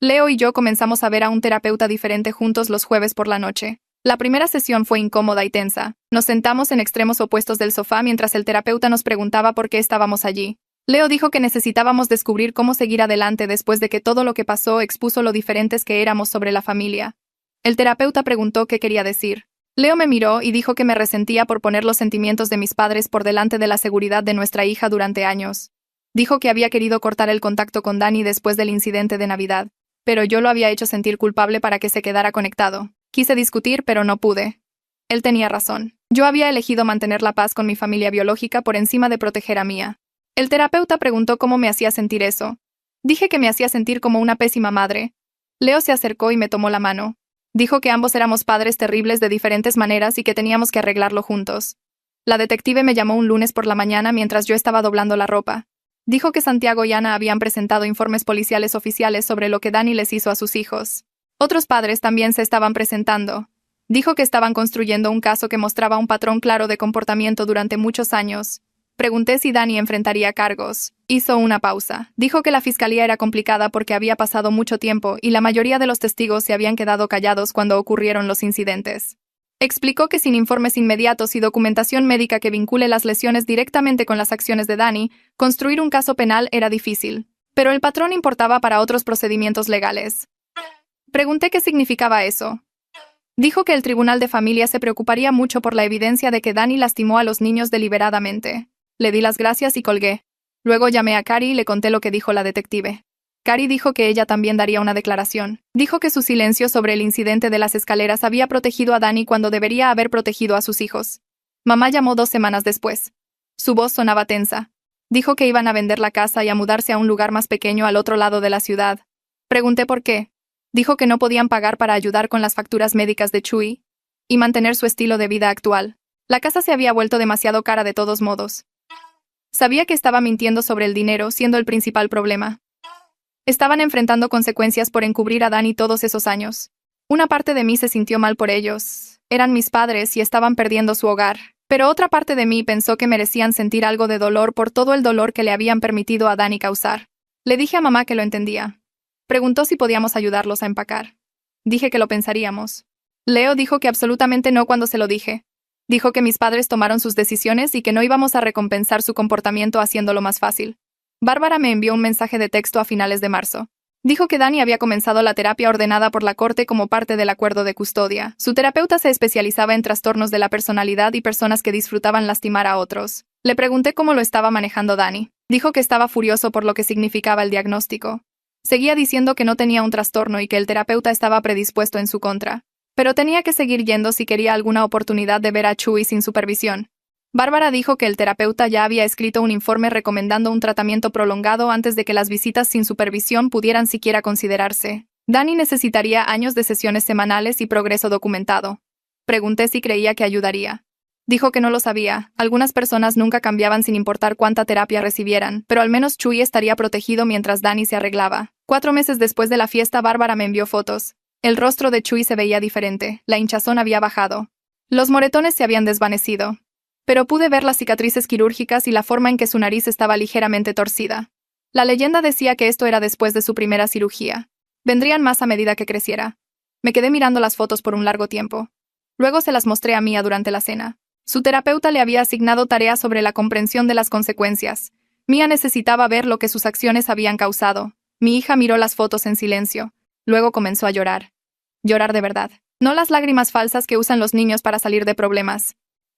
Leo y yo comenzamos a ver a un terapeuta diferente juntos los jueves por la noche. La primera sesión fue incómoda y tensa. Nos sentamos en extremos opuestos del sofá mientras el terapeuta nos preguntaba por qué estábamos allí. Leo dijo que necesitábamos descubrir cómo seguir adelante después de que todo lo que pasó expuso lo diferentes que éramos sobre la familia. El terapeuta preguntó qué quería decir. Leo me miró y dijo que me resentía por poner los sentimientos de mis padres por delante de la seguridad de nuestra hija durante años. Dijo que había querido cortar el contacto con Dani después del incidente de Navidad, pero yo lo había hecho sentir culpable para que se quedara conectado. Quise discutir, pero no pude. Él tenía razón. Yo había elegido mantener la paz con mi familia biológica por encima de proteger a Mia. El terapeuta preguntó cómo me hacía sentir eso. Dije que me hacía sentir como una pésima madre. Leo se acercó y me tomó la mano. Dijo que ambos éramos padres terribles de diferentes maneras y que teníamos que arreglarlo juntos. La detective me llamó un lunes por la mañana mientras yo estaba doblando la ropa. Dijo que Santiago y Ana habían presentado informes policiales oficiales sobre lo que Dani les hizo a sus hijos. Otros padres también se estaban presentando. Dijo que estaban construyendo un caso que mostraba un patrón claro de comportamiento durante muchos años. Pregunté si Dani enfrentaría cargos. Hizo una pausa. Dijo que la fiscalía era complicada porque había pasado mucho tiempo y la mayoría de los testigos se habían quedado callados cuando ocurrieron los incidentes. Explicó que sin informes inmediatos y documentación médica que vincule las lesiones directamente con las acciones de Dani, construir un caso penal era difícil. Pero el patrón importaba para otros procedimientos legales. Pregunté qué significaba eso. Dijo que el Tribunal de Familia se preocuparía mucho por la evidencia de que Dani lastimó a los niños deliberadamente. Le di las gracias y colgué. Luego llamé a Cari y le conté lo que dijo la detective. Cari dijo que ella también daría una declaración. Dijo que su silencio sobre el incidente de las escaleras había protegido a Dani cuando debería haber protegido a sus hijos. Mamá llamó 2 semanas después. Su voz sonaba tensa. Dijo que iban a vender la casa y a mudarse a un lugar más pequeño al otro lado de la ciudad. Pregunté por qué. Dijo que no podían pagar para ayudar con las facturas médicas de Chuy y mantener su estilo de vida actual. La casa se había vuelto demasiado cara de todos modos. Sabía que estaba mintiendo sobre el dinero, siendo el principal problema. Estaban enfrentando consecuencias por encubrir a Dani todos esos años. Una parte de mí se sintió mal por ellos. Eran mis padres y estaban perdiendo su hogar. Pero otra parte de mí pensó que merecían sentir algo de dolor por todo el dolor que le habían permitido a Dani causar. Le dije a mamá que lo entendía. Preguntó si podíamos ayudarlos a empacar. Dije que lo pensaríamos. Leo dijo que absolutamente no cuando se lo dije. Dijo que mis padres tomaron sus decisiones y que no íbamos a recompensar su comportamiento haciéndolo más fácil. Bárbara me envió un mensaje de texto a finales de marzo. Dijo que Dani había comenzado la terapia ordenada por la corte como parte del acuerdo de custodia. Su terapeuta se especializaba en trastornos de la personalidad y personas que disfrutaban lastimar a otros. Le pregunté cómo lo estaba manejando Dani. Dijo que estaba furioso por lo que significaba el diagnóstico. Seguía diciendo que no tenía un trastorno y que el terapeuta estaba predispuesto en su contra. Pero tenía que seguir yendo si quería alguna oportunidad de ver a Chuy sin supervisión. Bárbara dijo que el terapeuta ya había escrito un informe recomendando un tratamiento prolongado antes de que las visitas sin supervisión pudieran siquiera considerarse. Dani necesitaría años de sesiones semanales y progreso documentado. Pregunté si creía que ayudaría. Dijo que no lo sabía. Algunas personas nunca cambiaban sin importar cuánta terapia recibieran, pero al menos Chuy estaría protegido mientras Dani se arreglaba. 4 meses después de la fiesta, Bárbara me envió fotos. El rostro de Chuy se veía diferente, la hinchazón había bajado. Los moretones se habían desvanecido. Pero pude ver las cicatrices quirúrgicas y la forma en que su nariz estaba ligeramente torcida. La leyenda decía que esto era después de su primera cirugía. Vendrían más a medida que creciera. Me quedé mirando las fotos por un largo tiempo. Luego se las mostré a Mia durante la cena. Su terapeuta le había asignado tareas sobre la comprensión de las consecuencias. Mia necesitaba ver lo que sus acciones habían causado. Mi hija miró las fotos en silencio. Luego comenzó a llorar. Llorar de verdad. No las lágrimas falsas que usan los niños para salir de problemas.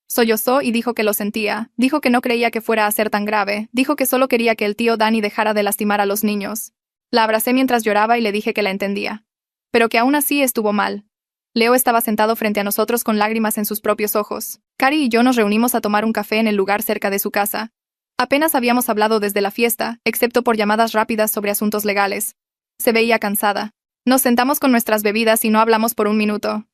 Sollozó y dijo que lo sentía. Dijo que no creía que fuera a ser tan grave. Dijo que solo quería que el tío Danny dejara de lastimar a los niños. La abracé mientras lloraba y le dije que la entendía. Pero que aún así estuvo mal. Leo estaba sentado frente a nosotros con lágrimas en sus propios ojos. Cari y yo nos reunimos a tomar un café en el lugar cerca de su casa. Apenas habíamos hablado desde la fiesta, excepto por llamadas rápidas sobre asuntos legales. Se veía cansada. Nos sentamos con nuestras bebidas y no hablamos por un minuto.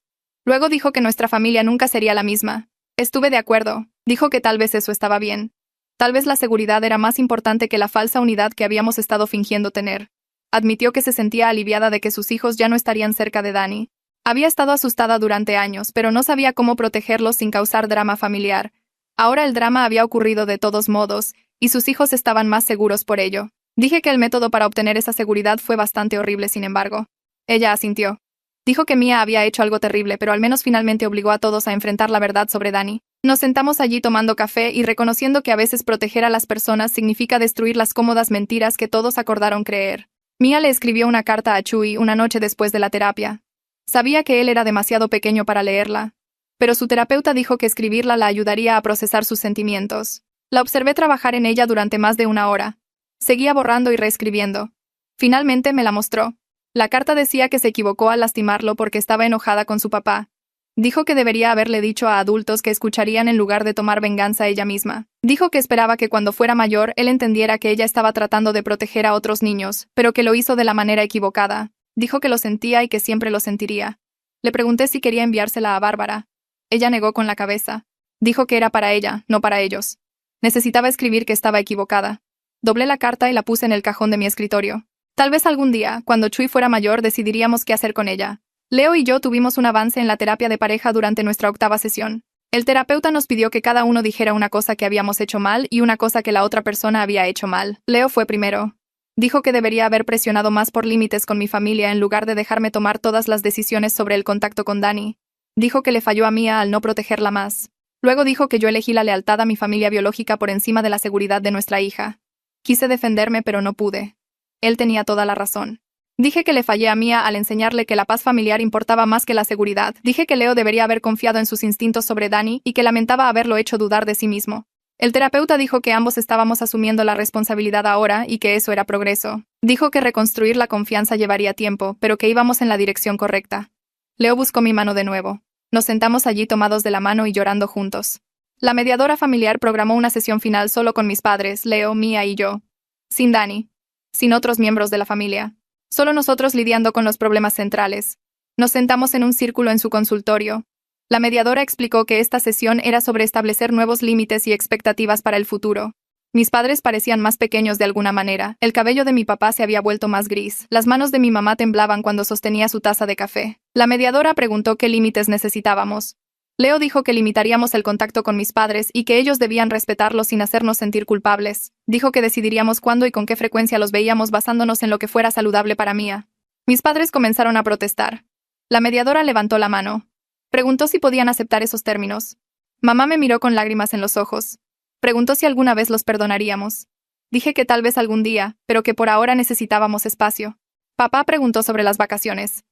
Luego dijo que nuestra familia nunca sería la misma. Estuve de acuerdo. Dijo que tal vez eso estaba bien. Tal vez la seguridad era más importante que la falsa unidad que habíamos estado fingiendo tener. Admitió que se sentía aliviada de que sus hijos ya no estarían cerca de Danny. Había estado asustada durante años, pero no sabía cómo protegerlos sin causar drama familiar. Ahora el drama había ocurrido de todos modos, y sus hijos estaban más seguros por ello. Dije que el método para obtener esa seguridad fue bastante horrible, sin embargo. Ella asintió. Dijo que Mia había hecho algo terrible, pero al menos finalmente obligó a todos a enfrentar la verdad sobre Danny. Nos sentamos allí tomando café y reconociendo que a veces proteger a las personas significa destruir las cómodas mentiras que todos acordaron creer. Mia le escribió una carta a Chuy una noche después de la terapia. Sabía que él era demasiado pequeño para leerla, pero su terapeuta dijo que escribirla la ayudaría a procesar sus sentimientos. La observé trabajar en ella durante más de una hora. Seguía borrando y reescribiendo. Finalmente me la mostró. La carta decía que se equivocó al lastimarlo porque estaba enojada con su papá. Dijo que debería haberle dicho a adultos que escucharían en lugar de tomar venganza ella misma. Dijo que esperaba que cuando fuera mayor él entendiera que ella estaba tratando de proteger a otros niños, pero que lo hizo de la manera equivocada. Dijo que lo sentía y que siempre lo sentiría. Le pregunté si quería enviársela a Bárbara. Ella negó con la cabeza. Dijo que era para ella, no para ellos. Necesitaba escribir que estaba equivocada. Doblé la carta y la puse en el cajón de mi escritorio. Tal vez algún día, cuando Chuy fuera mayor, decidiríamos qué hacer con ella. Leo y yo tuvimos un avance en la terapia de pareja durante nuestra 8ª sesión. El terapeuta nos pidió que cada uno dijera una cosa que habíamos hecho mal y una cosa que la otra persona había hecho mal. Leo fue primero. Dijo que debería haber presionado más por límites con mi familia en lugar de dejarme tomar todas las decisiones sobre el contacto con Danny. Dijo que le falló a Mia al no protegerla más. Luego dijo que yo elegí la lealtad a mi familia biológica por encima de la seguridad de nuestra hija. Quise defenderme, pero no pude. Él tenía toda la razón. Dije que le fallé a Mia al enseñarle que la paz familiar importaba más que la seguridad. Dije que Leo debería haber confiado en sus instintos sobre Danny y que lamentaba haberlo hecho dudar de sí mismo. El terapeuta dijo que ambos estábamos asumiendo la responsabilidad ahora y que eso era progreso. Dijo que reconstruir la confianza llevaría tiempo, pero que íbamos en la dirección correcta. Leo buscó mi mano de nuevo. Nos sentamos allí tomados de la mano y llorando juntos. La mediadora familiar programó una sesión final solo con mis padres, Leo, Mia y yo. Sin Danny. Sin otros miembros de la familia. Solo nosotros lidiando con los problemas centrales. Nos sentamos en un círculo en su consultorio. La mediadora explicó que esta sesión era sobre establecer nuevos límites y expectativas para el futuro. Mis padres parecían más pequeños de alguna manera. El cabello de mi papá se había vuelto más gris. Las manos de mi mamá temblaban cuando sostenía su taza de café. La mediadora preguntó qué límites necesitábamos. Leo dijo que limitaríamos el contacto con mis padres y que ellos debían respetarlos sin hacernos sentir culpables. Dijo que decidiríamos cuándo y con qué frecuencia los veíamos basándonos en lo que fuera saludable para Mia. Mis padres comenzaron a protestar. La mediadora levantó la mano. Preguntó si podían aceptar esos términos. Mamá me miró con lágrimas en los ojos. Preguntó si alguna vez los perdonaríamos. Dije que tal vez algún día, pero que por ahora necesitábamos espacio. Papá preguntó sobre las vacaciones.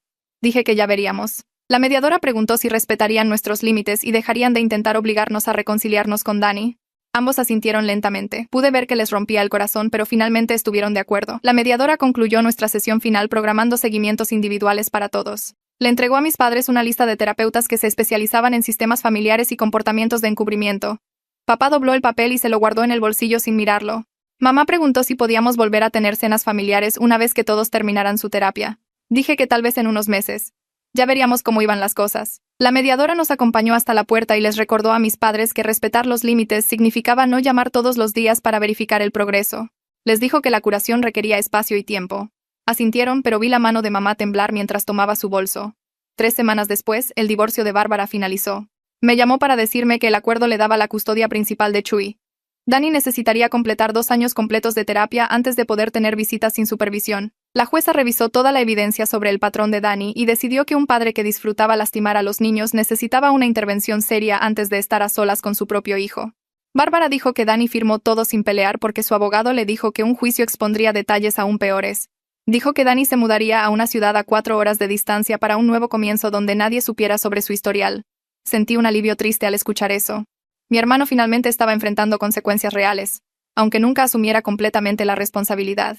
Dije que ya veríamos. La mediadora preguntó si respetarían nuestros límites y dejarían de intentar obligarnos a reconciliarnos con Danny. Ambos asintieron lentamente. Pude ver que les rompía el corazón, pero finalmente estuvieron de acuerdo. La mediadora concluyó nuestra sesión final programando seguimientos individuales para todos. Le entregó a mis padres una lista de terapeutas que se especializaban en sistemas familiares y comportamientos de encubrimiento. Papá dobló el papel y se lo guardó en el bolsillo sin mirarlo. Mamá preguntó si podíamos volver a tener cenas familiares una vez que todos terminaran su terapia. Dije que tal vez en unos meses. Ya veríamos cómo iban las cosas. La mediadora nos acompañó hasta la puerta y les recordó a mis padres que respetar los límites significaba no llamar todos los días para verificar el progreso. Les dijo que la curación requería espacio y tiempo. Asintieron, pero vi la mano de mamá temblar mientras tomaba su bolso. 3 semanas después, el divorcio de Bárbara finalizó. Me llamó para decirme que el acuerdo le daba la custodia principal de Chuy. Danny necesitaría completar 2 años completos de terapia antes de poder tener visitas sin supervisión. La jueza revisó toda la evidencia sobre el patrón de Dani y decidió que un padre que disfrutaba lastimar a los niños necesitaba una intervención seria antes de estar a solas con su propio hijo. Bárbara dijo que Dani firmó todo sin pelear porque su abogado le dijo que un juicio expondría detalles aún peores. Dijo que Dani se mudaría a una ciudad a 4 horas de distancia para un nuevo comienzo donde nadie supiera sobre su historial. Sentí un alivio triste al escuchar eso. Mi hermano finalmente estaba enfrentando consecuencias reales, aunque nunca asumiera completamente la responsabilidad.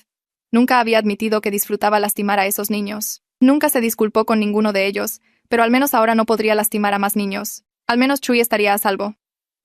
Nunca había admitido que disfrutaba lastimar a esos niños. Nunca se disculpó con ninguno de ellos, pero al menos ahora no podría lastimar a más niños. Al menos Chuy estaría a salvo.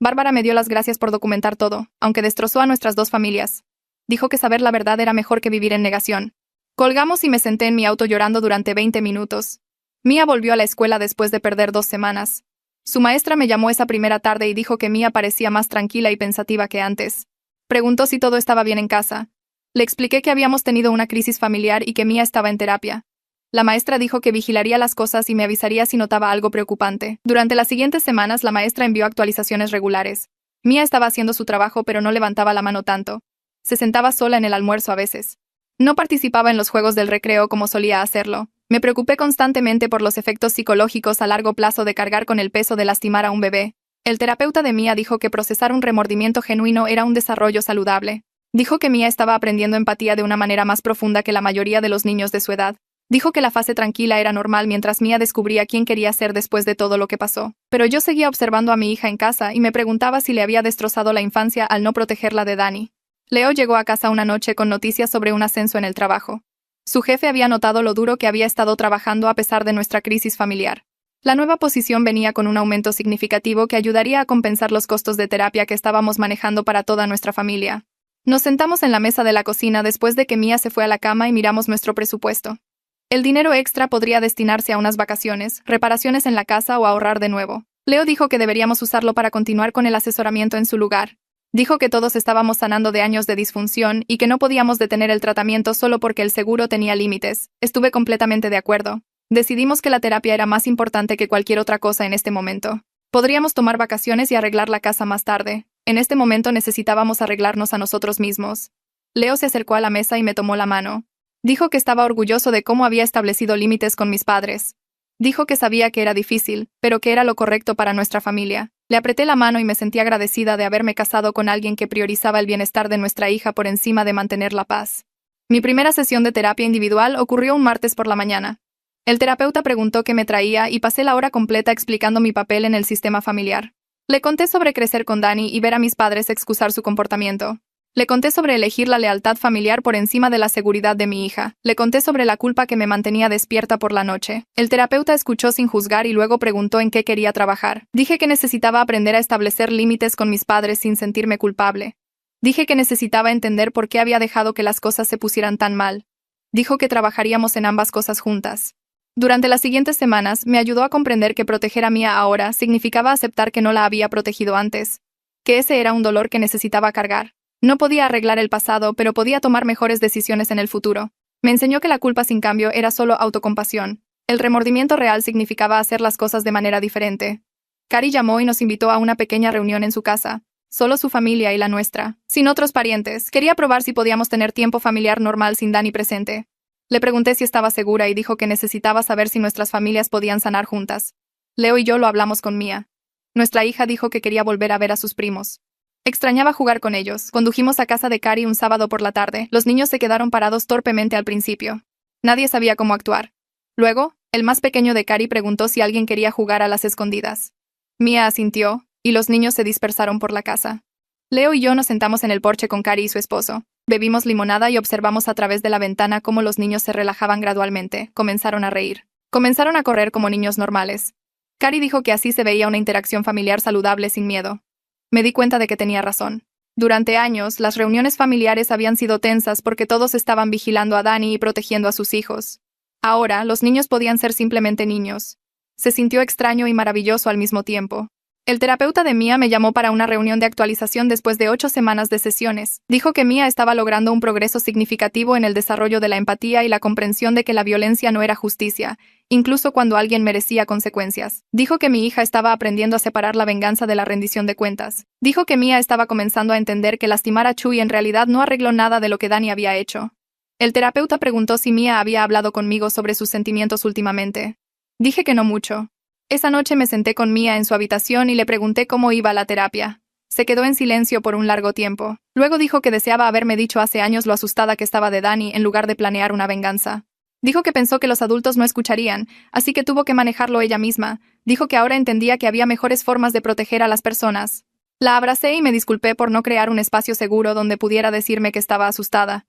Bárbara me dio las gracias por documentar todo, aunque destrozó a nuestras 2 familias. Dijo que saber la verdad era mejor que vivir en negación. Colgamos y me senté en mi auto llorando durante 20 minutos. Mía volvió a la escuela después de perder 2 semanas. Su maestra me llamó esa primera tarde y dijo que Mía parecía más tranquila y pensativa que antes. Preguntó si todo estaba bien en casa. Le expliqué que habíamos tenido una crisis familiar y que Mía estaba en terapia. La maestra dijo que vigilaría las cosas y me avisaría si notaba algo preocupante. Durante las siguientes semanas la maestra envió actualizaciones regulares. Mía estaba haciendo su trabajo pero no levantaba la mano tanto. Se sentaba sola en el almuerzo a veces. No participaba en los juegos del recreo como solía hacerlo. Me preocupé constantemente por los efectos psicológicos a largo plazo de cargar con el peso de lastimar a un bebé. El terapeuta de Mía dijo que procesar un remordimiento genuino era un desarrollo saludable. Dijo que Mía estaba aprendiendo empatía de una manera más profunda que la mayoría de los niños de su edad. Dijo que la fase tranquila era normal mientras Mía descubría quién quería ser después de todo lo que pasó. Pero yo seguía observando a mi hija en casa y me preguntaba si le había destrozado la infancia al no protegerla de Dani. Leo llegó a casa una noche con noticias sobre un ascenso en el trabajo. Su jefe había notado lo duro que había estado trabajando a pesar de nuestra crisis familiar. La nueva posición venía con un aumento significativo que ayudaría a compensar los costos de terapia que estábamos manejando para toda nuestra familia. Nos sentamos en la mesa de la cocina después de que Mía se fue a la cama y miramos nuestro presupuesto. El dinero extra podría destinarse a unas vacaciones, reparaciones en la casa o a ahorrar de nuevo. Leo dijo que deberíamos usarlo para continuar con el asesoramiento en su lugar. Dijo que todos estábamos sanando de años de disfunción y que no podíamos detener el tratamiento solo porque el seguro tenía límites. Estuve completamente de acuerdo. Decidimos que la terapia era más importante que cualquier otra cosa en este momento. Podríamos tomar vacaciones y arreglar la casa más tarde. En este momento necesitábamos arreglarnos a nosotros mismos. Leo se acercó a la mesa y me tomó la mano. Dijo que estaba orgulloso de cómo había establecido límites con mis padres. Dijo que sabía que era difícil, pero que era lo correcto para nuestra familia. Le apreté la mano y me sentí agradecida de haberme casado con alguien que priorizaba el bienestar de nuestra hija por encima de mantener la paz. Mi primera sesión de terapia individual ocurrió un martes por la mañana. El terapeuta preguntó qué me traía y pasé la hora completa explicando mi papel en el sistema familiar. Le conté sobre crecer con Dani y ver a mis padres excusar su comportamiento. Le conté sobre elegir la lealtad familiar por encima de la seguridad de mi hija. Le conté sobre la culpa que me mantenía despierta por la noche. El terapeuta escuchó sin juzgar y luego preguntó en qué quería trabajar. Dije que necesitaba aprender a establecer límites con mis padres sin sentirme culpable. Dije que necesitaba entender por qué había dejado que las cosas se pusieran tan mal. Dijo que trabajaríamos en ambas cosas juntas. Durante las siguientes semanas, me ayudó a comprender que proteger a Mía ahora significaba aceptar que no la había protegido antes. Que ese era un dolor que necesitaba cargar. No podía arreglar el pasado, pero podía tomar mejores decisiones en el futuro. Me enseñó que la culpa sin cambio era solo autocompasión. El remordimiento real significaba hacer las cosas de manera diferente. Cari llamó y nos invitó a una pequeña reunión en su casa. Solo su familia y la nuestra. Sin otros parientes. Quería probar si podíamos tener tiempo familiar normal sin Dani presente. Le pregunté si estaba segura y dijo que necesitaba saber si nuestras familias podían sanar juntas. Leo y yo lo hablamos con Mía. Nuestra hija dijo que quería volver a ver a sus primos. Extrañaba jugar con ellos. Condujimos a casa de Cari un sábado por la tarde. Los niños se quedaron parados torpemente al principio. Nadie sabía cómo actuar. Luego, el más pequeño de Cari preguntó si alguien quería jugar a las escondidas. Mía asintió, y los niños se dispersaron por la casa. Leo y yo nos sentamos en el porche con Cari y su esposo. Bebimos limonada y observamos a través de la ventana cómo los niños se relajaban gradualmente. Comenzaron a reír. Comenzaron a correr como niños normales. Cari dijo que así se veía una interacción familiar saludable sin miedo. Me di cuenta de que tenía razón. Durante años, las reuniones familiares habían sido tensas porque todos estaban vigilando a Dani y protegiendo a sus hijos. Ahora, los niños podían ser simplemente niños. Se sintió extraño y maravilloso al mismo tiempo. El terapeuta de Mía me llamó para una reunión de actualización después de 8 semanas de sesiones. Dijo que Mía estaba logrando un progreso significativo en el desarrollo de la empatía y la comprensión de que la violencia no era justicia, incluso cuando alguien merecía consecuencias. Dijo que mi hija estaba aprendiendo a separar la venganza de la rendición de cuentas. Dijo que Mía estaba comenzando a entender que lastimar a Chuy en realidad no arregló nada de lo que Dani había hecho. El terapeuta preguntó si Mia había hablado conmigo sobre sus sentimientos últimamente. Dije que no mucho. Esa noche me senté con Mia en su habitación y le pregunté cómo iba la terapia. Se quedó en silencio por un largo tiempo. Luego dijo que deseaba haberme dicho hace años lo asustada que estaba de Dani en lugar de planear una venganza. Dijo que pensó que los adultos no escucharían, así que tuvo que manejarlo ella misma. Dijo que ahora entendía que había mejores formas de proteger a las personas. La abracé y me disculpé por no crear un espacio seguro donde pudiera decirme que estaba asustada.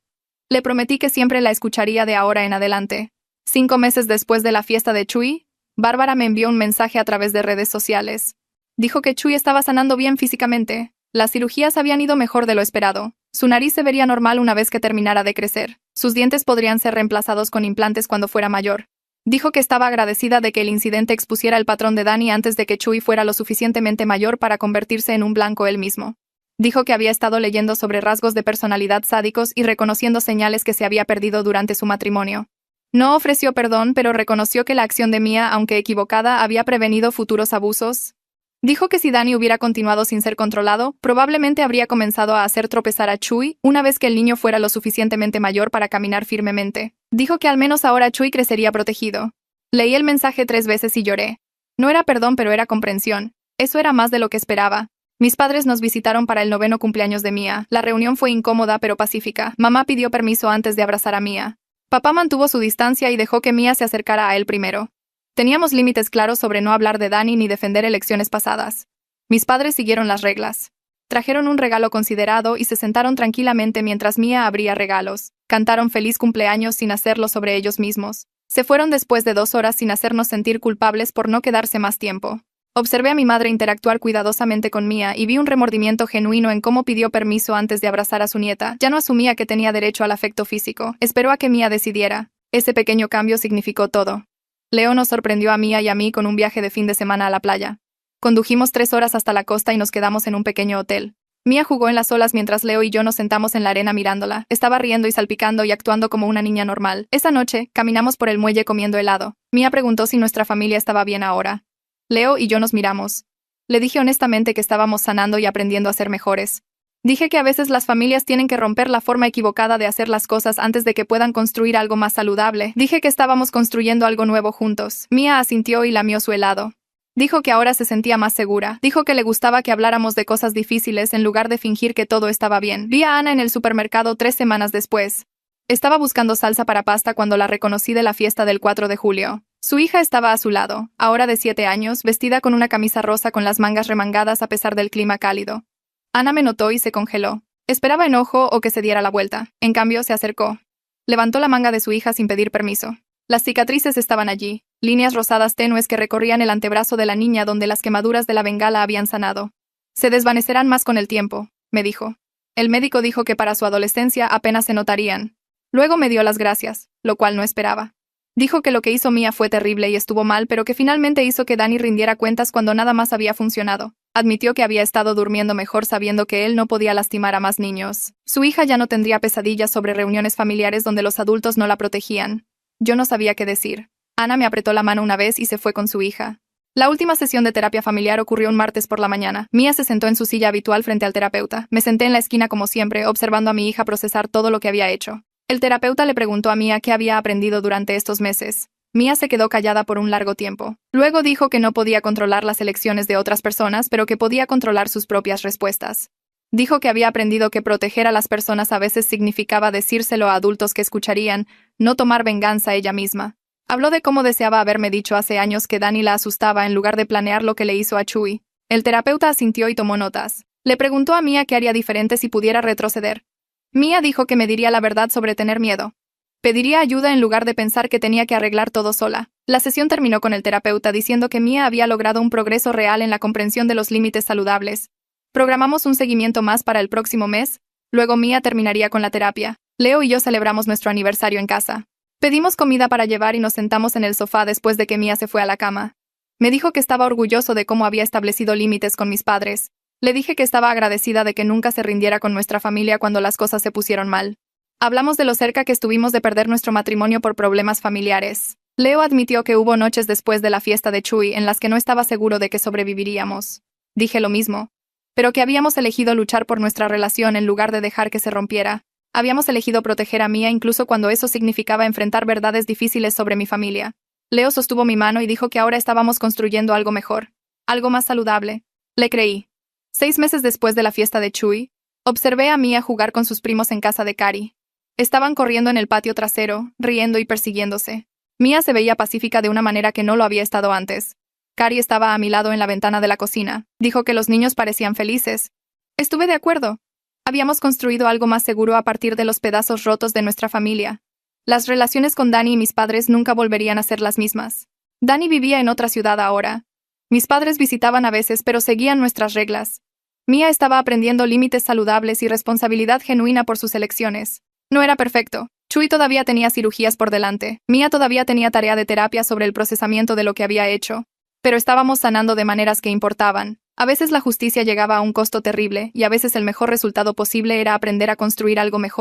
Le prometí que siempre la escucharía de ahora en adelante. 5 meses después de la fiesta de Chuy, Bárbara me envió un mensaje a través de redes sociales. Dijo que Chuy estaba sanando bien físicamente. Las cirugías habían ido mejor de lo esperado. Su nariz se vería normal una vez que terminara de crecer. Sus dientes podrían ser reemplazados con implantes cuando fuera mayor. Dijo que estaba agradecida de que el incidente expusiera el patrón de Dani antes de que Chuy fuera lo suficientemente mayor para convertirse en un blanco él mismo. Dijo que había estado leyendo sobre rasgos de personalidad sádicos y reconociendo señales que se había perdido durante su matrimonio. No ofreció perdón, pero reconoció que la acción de Mia, aunque equivocada, había prevenido futuros abusos. Dijo que si Dani hubiera continuado sin ser controlado, probablemente habría comenzado a hacer tropezar a Chuy una vez que el niño fuera lo suficientemente mayor para caminar firmemente. Dijo que al menos ahora Chuy crecería protegido. Leí el mensaje 3 veces y lloré. No era perdón, pero era comprensión. Eso era más de lo que esperaba. Mis padres nos visitaron para el 9º cumpleaños de Mia. La reunión fue incómoda pero pacífica. Mamá pidió permiso antes de abrazar a Mia. Papá mantuvo su distancia y dejó que Mia se acercara a él primero. Teníamos límites claros sobre no hablar de Dani ni defender elecciones pasadas. Mis padres siguieron las reglas. Trajeron un regalo considerado y se sentaron tranquilamente mientras Mia abría regalos. Cantaron feliz cumpleaños sin hacerlo sobre ellos mismos. Se fueron después de 2 horas sin hacernos sentir culpables por no quedarse más tiempo. Observé a mi madre interactuar cuidadosamente con Mia y vi un remordimiento genuino en cómo pidió permiso antes de abrazar a su nieta. Ya no asumía que tenía derecho al afecto físico. Esperó a que Mia decidiera. Ese pequeño cambio significó todo. Leo nos sorprendió a Mia y a mí con un viaje de fin de semana a la playa. Condujimos 3 horas hasta la costa y nos quedamos en un pequeño hotel. Mia jugó en las olas mientras Leo y yo nos sentamos en la arena mirándola. Estaba riendo y salpicando y actuando como una niña normal. Esa noche, caminamos por el muelle comiendo helado. Mia preguntó si nuestra familia estaba bien ahora. Leo y yo nos miramos. Le dije honestamente que estábamos sanando y aprendiendo a ser mejores. Dije que a veces las familias tienen que romper la forma equivocada de hacer las cosas antes de que puedan construir algo más saludable. Dije que estábamos construyendo algo nuevo juntos. Mia asintió y lamió su helado. Dijo que ahora se sentía más segura. Dijo que le gustaba que habláramos de cosas difíciles en lugar de fingir que todo estaba bien. Vi a Ana en el supermercado 3 semanas después. Estaba buscando salsa para pasta cuando la reconocí de la fiesta del 4 de julio. Su hija estaba a su lado, ahora de 7 años, vestida con una camisa rosa con las mangas remangadas a pesar del clima cálido. Ana me notó y se congeló. Esperaba enojo o que se diera la vuelta. En cambio, se acercó. Levantó la manga de su hija sin pedir permiso. Las cicatrices estaban allí, líneas rosadas tenues que recorrían el antebrazo de la niña donde las quemaduras de la bengala habían sanado. Se desvanecerán más con el tiempo, me dijo. El médico dijo que para su adolescencia apenas se notarían. Luego me dio las gracias, lo cual no esperaba. Dijo que lo que hizo Mia fue terrible y estuvo mal, pero que finalmente hizo que Dani rindiera cuentas cuando nada más había funcionado. Admitió que había estado durmiendo mejor sabiendo que él no podía lastimar a más niños. Su hija ya no tendría pesadillas sobre reuniones familiares donde los adultos no la protegían. Yo no sabía qué decir. Ana me apretó la mano una vez y se fue con su hija. La última sesión de terapia familiar ocurrió un martes por la mañana. Mia se sentó en su silla habitual frente al terapeuta. Me senté en la esquina como siempre, observando a mi hija procesar todo lo que había hecho. El terapeuta le preguntó a Mia qué había aprendido durante estos meses. Mia se quedó callada por un largo tiempo. Luego dijo que no podía controlar las elecciones de otras personas, pero que podía controlar sus propias respuestas. Dijo que había aprendido que proteger a las personas a veces significaba decírselo a adultos que escucharían, no tomar venganza ella misma. Habló de cómo deseaba haberme dicho hace años que Dani la asustaba en lugar de planear lo que le hizo a Chuy. El terapeuta asintió y tomó notas. Le preguntó a Mia qué haría diferente si pudiera retroceder. Mia dijo que me diría la verdad sobre tener miedo. Pediría ayuda en lugar de pensar que tenía que arreglar todo sola. La sesión terminó con el terapeuta diciendo que Mia había logrado un progreso real en la comprensión de los límites saludables. Programamos un seguimiento más para el próximo mes, luego Mia terminaría con la terapia. Leo y yo celebramos nuestro aniversario en casa. Pedimos comida para llevar y nos sentamos en el sofá después de que Mia se fue a la cama. Me dijo que estaba orgulloso de cómo había establecido límites con mis padres. Le dije que estaba agradecida de que nunca se rindiera con nuestra familia cuando las cosas se pusieron mal. Hablamos de lo cerca que estuvimos de perder nuestro matrimonio por problemas familiares. Leo admitió que hubo noches después de la fiesta de Chuy en las que no estaba seguro de que sobreviviríamos. Dije lo mismo, pero que habíamos elegido luchar por nuestra relación en lugar de dejar que se rompiera. Habíamos elegido proteger a Mia incluso cuando eso significaba enfrentar verdades difíciles sobre mi familia. Leo sostuvo mi mano y dijo que ahora estábamos construyendo algo mejor. Algo más saludable. Le creí. 6 meses después de la fiesta de Chui, observé a Mia jugar con sus primos en casa de Kari. Estaban corriendo en el patio trasero, riendo y persiguiéndose. Mia se veía pacífica de una manera que no lo había estado antes. Kari estaba a mi lado en la ventana de la cocina. Dijo que los niños parecían felices. Estuve de acuerdo. Habíamos construido algo más seguro a partir de los pedazos rotos de nuestra familia. Las relaciones con Danny y mis padres nunca volverían a ser las mismas. Danny vivía en otra ciudad ahora. Mis padres visitaban a veces, pero seguían nuestras reglas. Mia estaba aprendiendo límites saludables y responsabilidad genuina por sus elecciones. No era perfecto. Chui todavía tenía cirugías por delante. Mia todavía tenía tarea de terapia sobre el procesamiento de lo que había hecho. Pero estábamos sanando de maneras que importaban. A veces la justicia llegaba a un costo terrible, y a veces el mejor resultado posible era aprender a construir algo mejor.